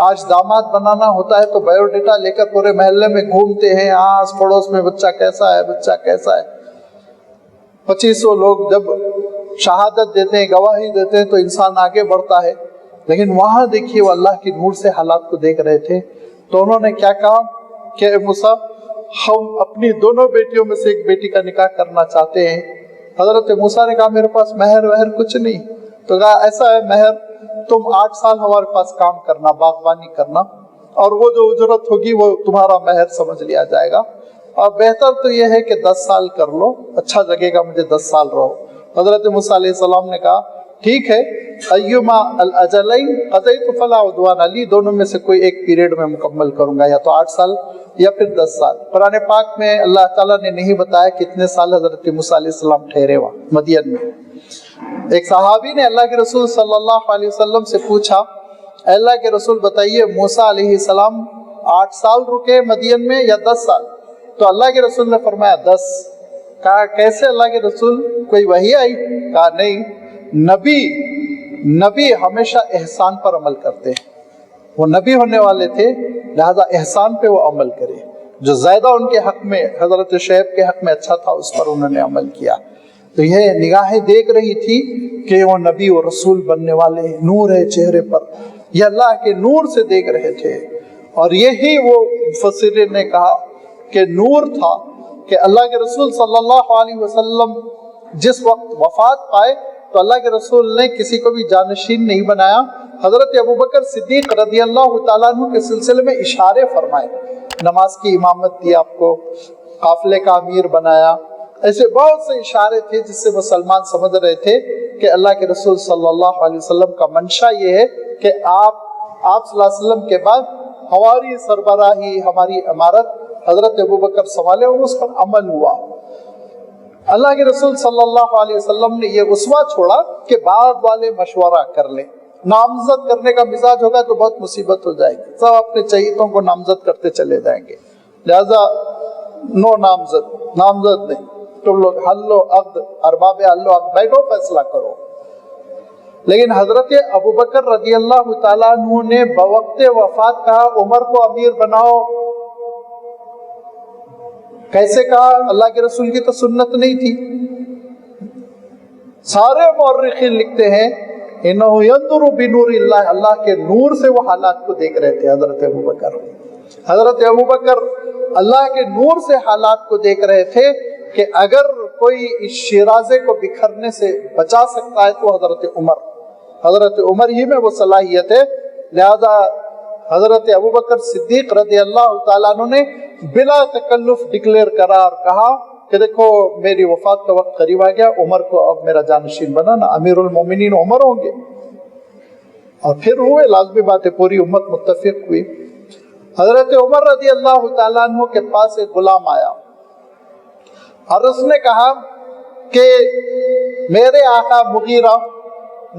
آج داماد بنانا ہوتا ہے تو بایو ڈیٹا لے کر پورے محلے میں گھومتے ہیں، آس پڑوس میں بچہ کیسا ہے، بچہ کیسا ہے۔ 2500 لوگ جب شہادت دیتے ہیں، گواہی دیتے ہیں تو انسان آگے بڑھتا ہے، لیکن وہاں دیکھیے وہ اللہ کی نور سے حالات کو دیکھ رہے تھے۔ تو انہوں نے کیا کہا کہ اے موسیٰ، ہم اپنی دونوں بیٹیوں میں سے ایک بیٹی کا نکاح کرنا چاہتے ہیں۔ حضرت موسیٰ نے کہا میرے پاس مہر وہر کچھ نہیں۔ تو کہا ایسا ہے، مہر تم 8 سال ہمارے پاس کام کرنا، باغبانی کرنا، اور وہ جو اجرت ہوگی وہ تمہارا مہر سمجھ لیا جائے گا، اور بہتر تو یہ ہے کہ 10 سال کر لو، اچھا لگے گا مجھے 10 سال رہو۔ حضرت موسیٰ علیہ السلام نے کہا ٹھیک ہے، ایما الاجلین قضیت فلا عدوان علی، دونوں میں سے کوئی ایک پیریڈ میں مکمل کروں گا، یا تو 8 سال یا پھر 10 سال۔ قرآن پاک میں اللہ تعالیٰ نے نہیں بتایا کتنے سال حضرت موسیٰ علیہ السلام ٹھہرے وہاں مدین میں۔ ایک صحابی نے اللہ کے رسول صلی اللہ علیہ وسلم سے پوچھا، اے اللہ کے رسول بتائیے موسیٰ علیہ السلام 8 سال رکے مدین میں یا 10 سال؟ تو اللہ کے رسول نے فرمایا 10۔ کہا کیسے اللہ کے رسول، کوئی وحی آئی؟ کہا نہیں، نبی ہمیشہ احسان پر عمل کرتے ہیں، وہ نبی ہونے والے تھے، لہذا احسان پہ وہ عمل کرے۔ جو زیادہ ان کے حق میں، حضرت شعیب کے حق میں اچھا تھا، اس پر انہوں نے عمل کیا۔ تو یہ نگاہیں دیکھ رہی تھی کہ وہ نبی و رسول بننے والے ہیں، نور ہے چہرے پر، یہ اللہ کے نور سے دیکھ رہے تھے۔ اور یہی وہ مفسرین نے کہا کہ نور تھا کہ اللہ کے رسول صلی اللہ علیہ وسلم جس وقت وفات پائے تو اللہ کے رسول نے کسی کو بھی جانشین نہیں بنایا۔ حضرت ابوبکر صدیق رضی اللہ تعالیٰ عنہ کے سلسلے میں اشارے فرمائے، نماز کی امامت دی آپ کو، قافلے کا امیر بنایا، ایسے بہت سے اشارے تھے جس سے مسلمان سمجھ رہے تھے کہ اللہ کے رسول صلی اللہ علیہ وسلم کا منشا یہ ہے کہ آپ صلی اللہ علیہ وسلم کے بعد ہماری سربراہی، ہماری امارت حضرت ابوبکر سنبھالے، اور اس پر عمل ہوا۔ اللہ کے رسول صلی اللہ علیہ وسلم نے یہ اسوہ چھوڑا کہ بعد والے مشورہ کر لیں۔ نامزد کرنے کا مزاج ہوگا تو بہت مصیبت ہو جائے گی، سب اپنے چہیتوں کو نامزد کرتے چلے جائیں گے، لہذا نو نامزد نہیں، تم لوگ حل و عقد، ارباب حل و عقد بیٹھو، فیصلہ کرو۔ لیکن حضرت ابوبکر رضی اللہ تعالیٰ عنہ نے بوقت وفات کہا عمر کو امیر بناؤ۔ کیسے کہا؟ اللہ کے رسول کی تو سنت نہیں تھی۔ سارے مورخین لکھتے ہیں انہ ینظر بنور اللہ، اللہ کے نور سے وہ حالات کو دیکھ رہے تھے حضرت ابوبکر اللہ کے نور سے حالات کو دیکھ رہے تھے کہ اگر کوئی اس شیرازے کو بکھرنے سے بچا سکتا ہے تو حضرت عمر ہی میں وہ صلاحیت ہے۔ لہذا حضرت ابوبکر صدیق رضی اللہ تعالیٰ عنہ نے بلا تکلف ڈکلیئر کرا اور کہا کہ دیکھو میری وفات کا وقت قریب آ گیا، عمر کو اب میرا جانشین بنانا، امیر المومنین عمر ہوں گے۔ اور پھر ہوئے، لازمی بات ہے، پوری امت متفق ہوئی۔ حضرت عمر رضی اللہ تعالیٰ عنہ کے پاس ایک غلام آیا اور اس نے کہا کہ میرے آقا مغیرہ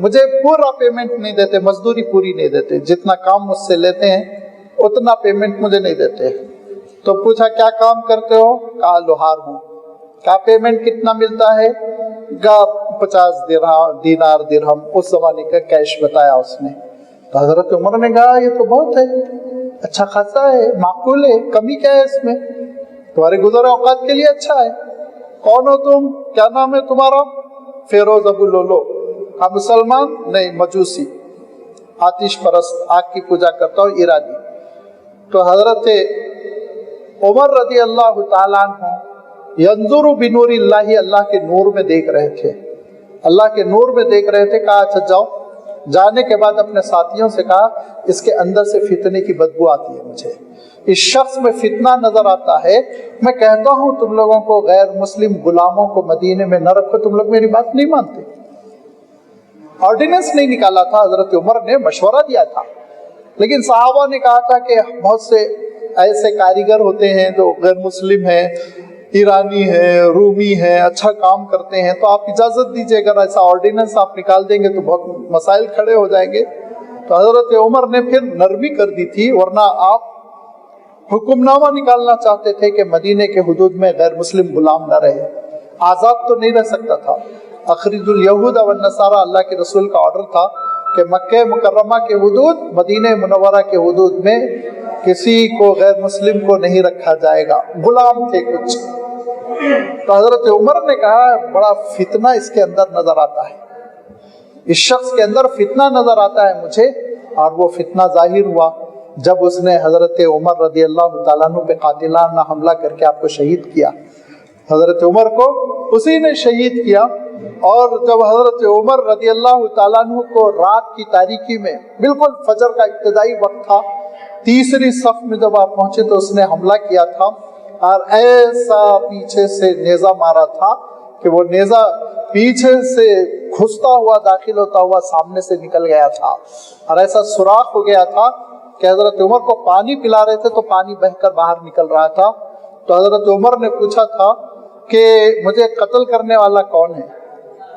مجھے پورا پیمنٹ نہیں دیتے، مزدوری پوری نہیں دیتے، جتنا کام مجھ سے لیتے ہیں اتنا پیمنٹ مجھے نہیں دیتے۔ تو پوچھا کیا کام کرتے ہو؟ کہا لوہار ہوں۔ کہا پیمنٹ کتنا ملتا ہے؟ کہا 50 دینار درہم، اس زمانے کا کیش بتایا اس نے۔ تو حضرت عمر نے کہا یہ تو بہت ہے، اچھا خاصا ہے، معقول ہے، کمی کیا ہے اس میں؟ تمہارے گزر اوقات کے لیے اچھا ہے۔ کون ہو تم؟ کیا نام ہے تمہارا؟ فیروز ابو لولو۔ کہا مسلمان؟ نہیں، مجوسی، آتش پرست، آگ کی پوجا کرتا ہوں، ایرانی۔ تو حضرت عمر رضی اللہ تعالیٰ عنہ ینظر بنور اللہ، اللہ کے نور میں دیکھ رہے تھے، اللہ کے نور میں دیکھ رہے تھے۔ کہا اچھا جاؤ۔ جانے کے بعد اپنے ساتھیوں سے کہا اس کے اندر سے فتنے کی بدبو آتی ہے، مجھے اس شخص میں فتنہ نظر آتا ہے، میں کہتا ہوں تم لوگوں کو غیر مسلم غلاموں کو مدینے میں نہ رکھو، تم لوگ میری بات نہیں مانتے۔ آرڈیننس نہیں نکالا تھا، حضرت عمر نے مشورہ دیا تھا، لیکن صحابہ نے کہا تھا کہ بہت سے ایسے کاریگر ہوتے ہیں جو غیر مسلم ہیں، ایرانی ہیں، رومی ہیں، اچھا کام کرتے ہیں، تو آپ اجازت دیجیے، اگر ایسا آرڈیننس آپ نکال دیں گے تو بہت مسائل کھڑے ہو جائیں گے۔ تو حضرت عمر نے پھر نرمی کر دی تھی، ورنہ آپ حکم نامہ نکالنا چاہتے تھے کہ مدینے کے حدود میں غیر مسلم غلام نہ رہے، آزاد تو نہیں رہ سکتا تھا۔ اخرج الیہود والنصارى اللہ کے رسول کا آرڈر تھا کہ مکہ مکرمہ کے حدود، مدینہ منورہ کے حدود میں کسی کو غیر مسلم کو نہیں رکھا جائے گا، غلام تھے کچھ۔ تو حضرت عمر نے کہا بڑا فتنہ اس کے اندر نظر آتا ہے، اس شخص کے اندر فتنہ نظر آتا ہے مجھے، اور وہ فتنہ ظاہر ہوا جب اس نے حضرت عمر رضی اللہ تعالیٰ عنہ پہ قاتلانہ حملہ کر کے آپ کو شہید کیا۔ حضرت عمر کو اسی نے شہید کیا، اور جب حضرت عمر رضی اللہ تعالیٰ عنہ کو رات کی تاریکی میں، بالکل فجر کا ابتدائی وقت تھا، تیسری صف میں جب آپ پہنچے تو اس نے حملہ کیا تھا، اور ایسا پیچھے سے نیزہ مارا تھا کہ وہ نیزہ پیچھے سے گھستا ہوا داخل ہوتا ہوا سامنے سے نکل گیا تھا، اور ایسا سوراخ ہو گیا تھا کہ حضرت عمر کو پانی پلا رہے تھے تو پانی بہہ کر باہر نکل رہا تھا۔ تو حضرت عمر نے پوچھا تھا کہ مجھے قتل کرنے والا کون ہے،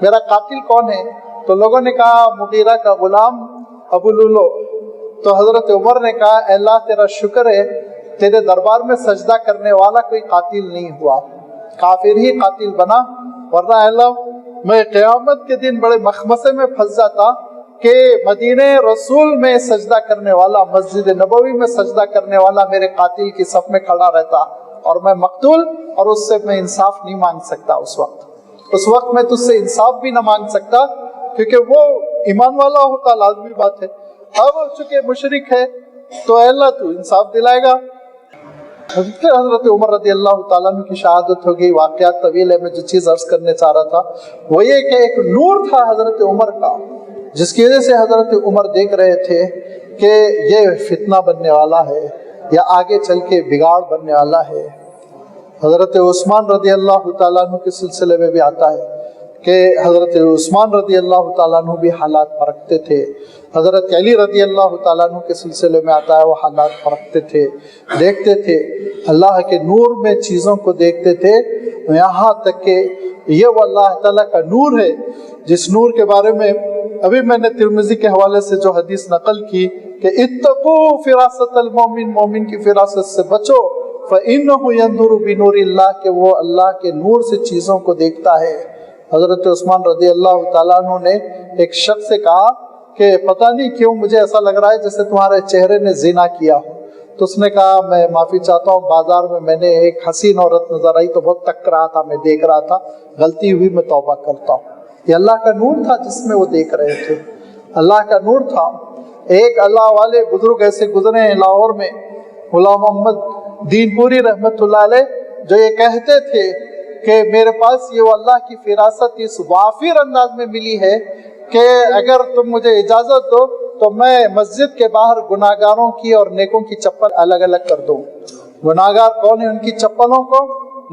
میرا قاتل کون ہے؟ تو لوگوں نے کہا مغیرہ کا غلام ابو لولو۔ تو حضرت عمر نے کہا اے اللہ تیرا شکر ہے تیرے دربار میں سجدہ کرنے والا کوئی قاتل نہیں ہوا، کافر ہی قاتل بنا، ورنہ اے اللہ میں قیامت کے دن بڑے مخمصے میں پھنس جاتا کہ مدینہ رسول میں سجدہ کرنے والا، مسجد نبوی میں سجدہ کرنے والا میرے قاتل کی صف میں کھڑا رہتا اور میں مقتول، اور اس سے میں انصاف نہیں مانگ سکتا۔ اس وقت میں تجھ سے انصاف بھی نہ مانگ سکتا، کیونکہ وہ ایمان والا ہوتا، لازمی بات ہے۔ اب چونکہ مشرک ہے تو اے اللہ تو انصاف دلائے گا۔ پھر حضرت عمر رضی اللہ تعالیٰ عنہ کی شہادت ہو گئی۔ واقعات طویل ہے، میں جو چیز عرض کرنے چاہ رہا تھا وہ یہ کہ ایک نور تھا حضرت عمر کا، جس کی وجہ سے حضرت عمر دیکھ رہے تھے کہ یہ فتنہ بننے والا ہے یا آگے چل کے بگاڑ بننے والا ہے۔ حضرت عثمان رضی اللہ تعالیٰ عنہ کے سلسلے میں بھی آتا ہے کہ حضرت عثمان رضی اللہ تعالیٰ عنہ بھی حالات پرکھتے تھے، حضرت علی رضی اللہ تعالیٰ عنہ کے سلسلے میں آتا ہے وہ حالات پرکھتے تھے، دیکھتے تھے، اللہ کے نور میں چیزوں کو دیکھتے تھے، یہاں تک کہ یہ وہ اللہ تعالیٰ کا نور ہے جس نور کے بارے میں ابھی میں نے ترمذی کے حوالے سے جو حدیث نقل کی کہ اتقو فراست المومن، مومن کی فراست سے بچو، فإنہ ينظر بنور اللہ، کہ وہ اللہ کے نور سے چیزوں کو دیکھتا ہے۔ حضرت عثمان رضی اللہ تعالیٰ عنہ نے ایک شخص سے کہا کہ پتہ نہیں کیوں مجھے ایسا لگ رہا ہے جیسے تمہارے چہرے نے زنا کیا ہو۔ تو اس نے کہا میں معافی چاہتا ہوں، بازار میں نے ایک حسین عورت نظر آئی تو بہت تک رہا تھا، میں دیکھ رہا تھا، غلطی ہوئی، میں توبہ کرتا ہوں۔ یہ اللہ کا نور تھا جس میں وہ دیکھ رہے تھے، اللہ کا نور تھا۔ ایک اللہ والے بزرگ ایسے گزرے ہیں لاہور میں، غلام محمد دین پوری رحمت اللہ علیہ، جو یہ کہتے تھے کہ میرے پاس یہ وہ اللہ کی فراست اس وافر انداز میں ملی ہے کہ اگر تم مجھے اجازت دو تو میں مسجد کے باہر گناہگاروں کی اور نیکوں کی چپل الگ الگ کر دوں۔ گناہگار کون ہیں ان کی چپلوں کو،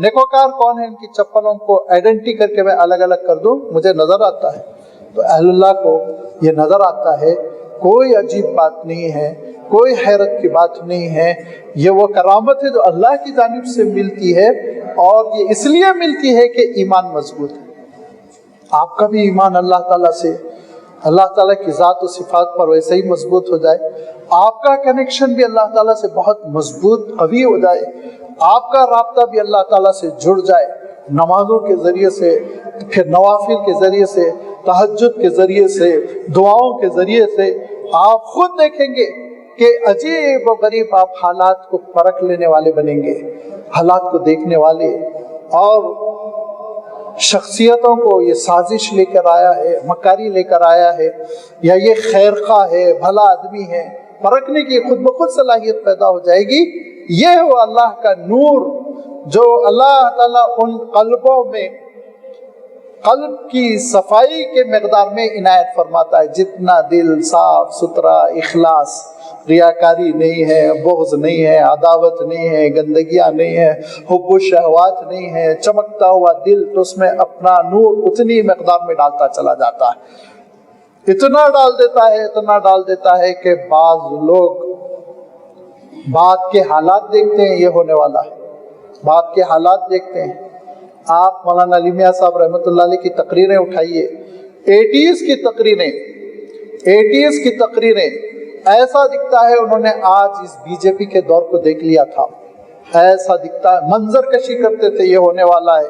نیکوکار کون ہیں ان کی چپلوں کو آئیڈینٹی کر کے میں الگ الگ کر دوں، مجھے نظر آتا ہے۔ تو اہل اللہ کو یہ نظر آتا ہے، کوئی عجیب بات نہیں ہے، کوئی حیرت کی بات نہیں ہے، یہ وہ کرامت ہے جو اللہ کی جانب سے ملتی ہے، اور یہ اس لیے ملتی ہے کہ ایمان مضبوط ہے۔ آپ کا بھی ایمان اللہ تعالیٰ سے، اللہ تعالیٰ کی ذات و صفات پر ویسے ہی مضبوط ہو جائے، آپ کا کنیکشن بھی اللہ تعالیٰ سے بہت مضبوط قوی ہو جائے، آپ کا رابطہ بھی اللہ تعالیٰ سے جڑ جائے، نمازوں کے ذریعے سے، پھر نوافل کے ذریعے سے، تہجد کے ذریعے سے، دعاؤں کے ذریعے سے، آپ خود دیکھیں گے کہ عجیب و غریب آپ حالات کو پرکھ لینے والے بنیں گے، حالات کو دیکھنے والے، اور شخصیتوں کو یہ سازش لے کر آیا ہے، مکاری لے کر آیا ہے، یا یہ خیر خواہ ہے، بھلا آدمی ہے، پرکھنے کی خود بخود صلاحیت پیدا ہو جائے گی۔ یہ وہ اللہ کا نور جو اللہ تعالیٰ ان قلبوں میں، قلب کی صفائی کے مقدار میں عنایت فرماتا ہے، جتنا دل صاف ستھرا، اخلاص، ریاکاری نہیں ہے، بغض نہیں ہے، عداوت نہیں ہے، گندگیاں نہیں ہے، حب و شہوات نہیں ہے، چمکتا ہوا دل، تو اس میں اپنا نور اتنی مقدار میں ڈالتا چلا جاتا ہے، اتنا ڈال دیتا ہے کہ بعض لوگ بات کے حالات دیکھتے ہیں، یہ ہونے والا ہے، بات کے حالات دیکھتے ہیں۔ آپ مولانا علی میاں صاحب رحمۃ اللہ علیہ کی تقریریں اٹھائیے، 80s کی تقریریں، ایسا دکھتا ہے انہوں نے آج اس بی جے پی کے دور کو دیکھ لیا تھا، ایسا دکھتا ہے، منظر کشی کرتے تھے یہ ہونے والا ہے،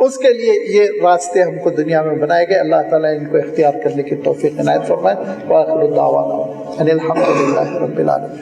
اس کے لیے یہ راستے ہم کو دنیا میں بنائے گئے. اللہ تعالیٰ ان کو اختیار کرنے کی توفیق عنایت فرمائے. وآخر دعوانا ان الحمد للہ رب العالمین.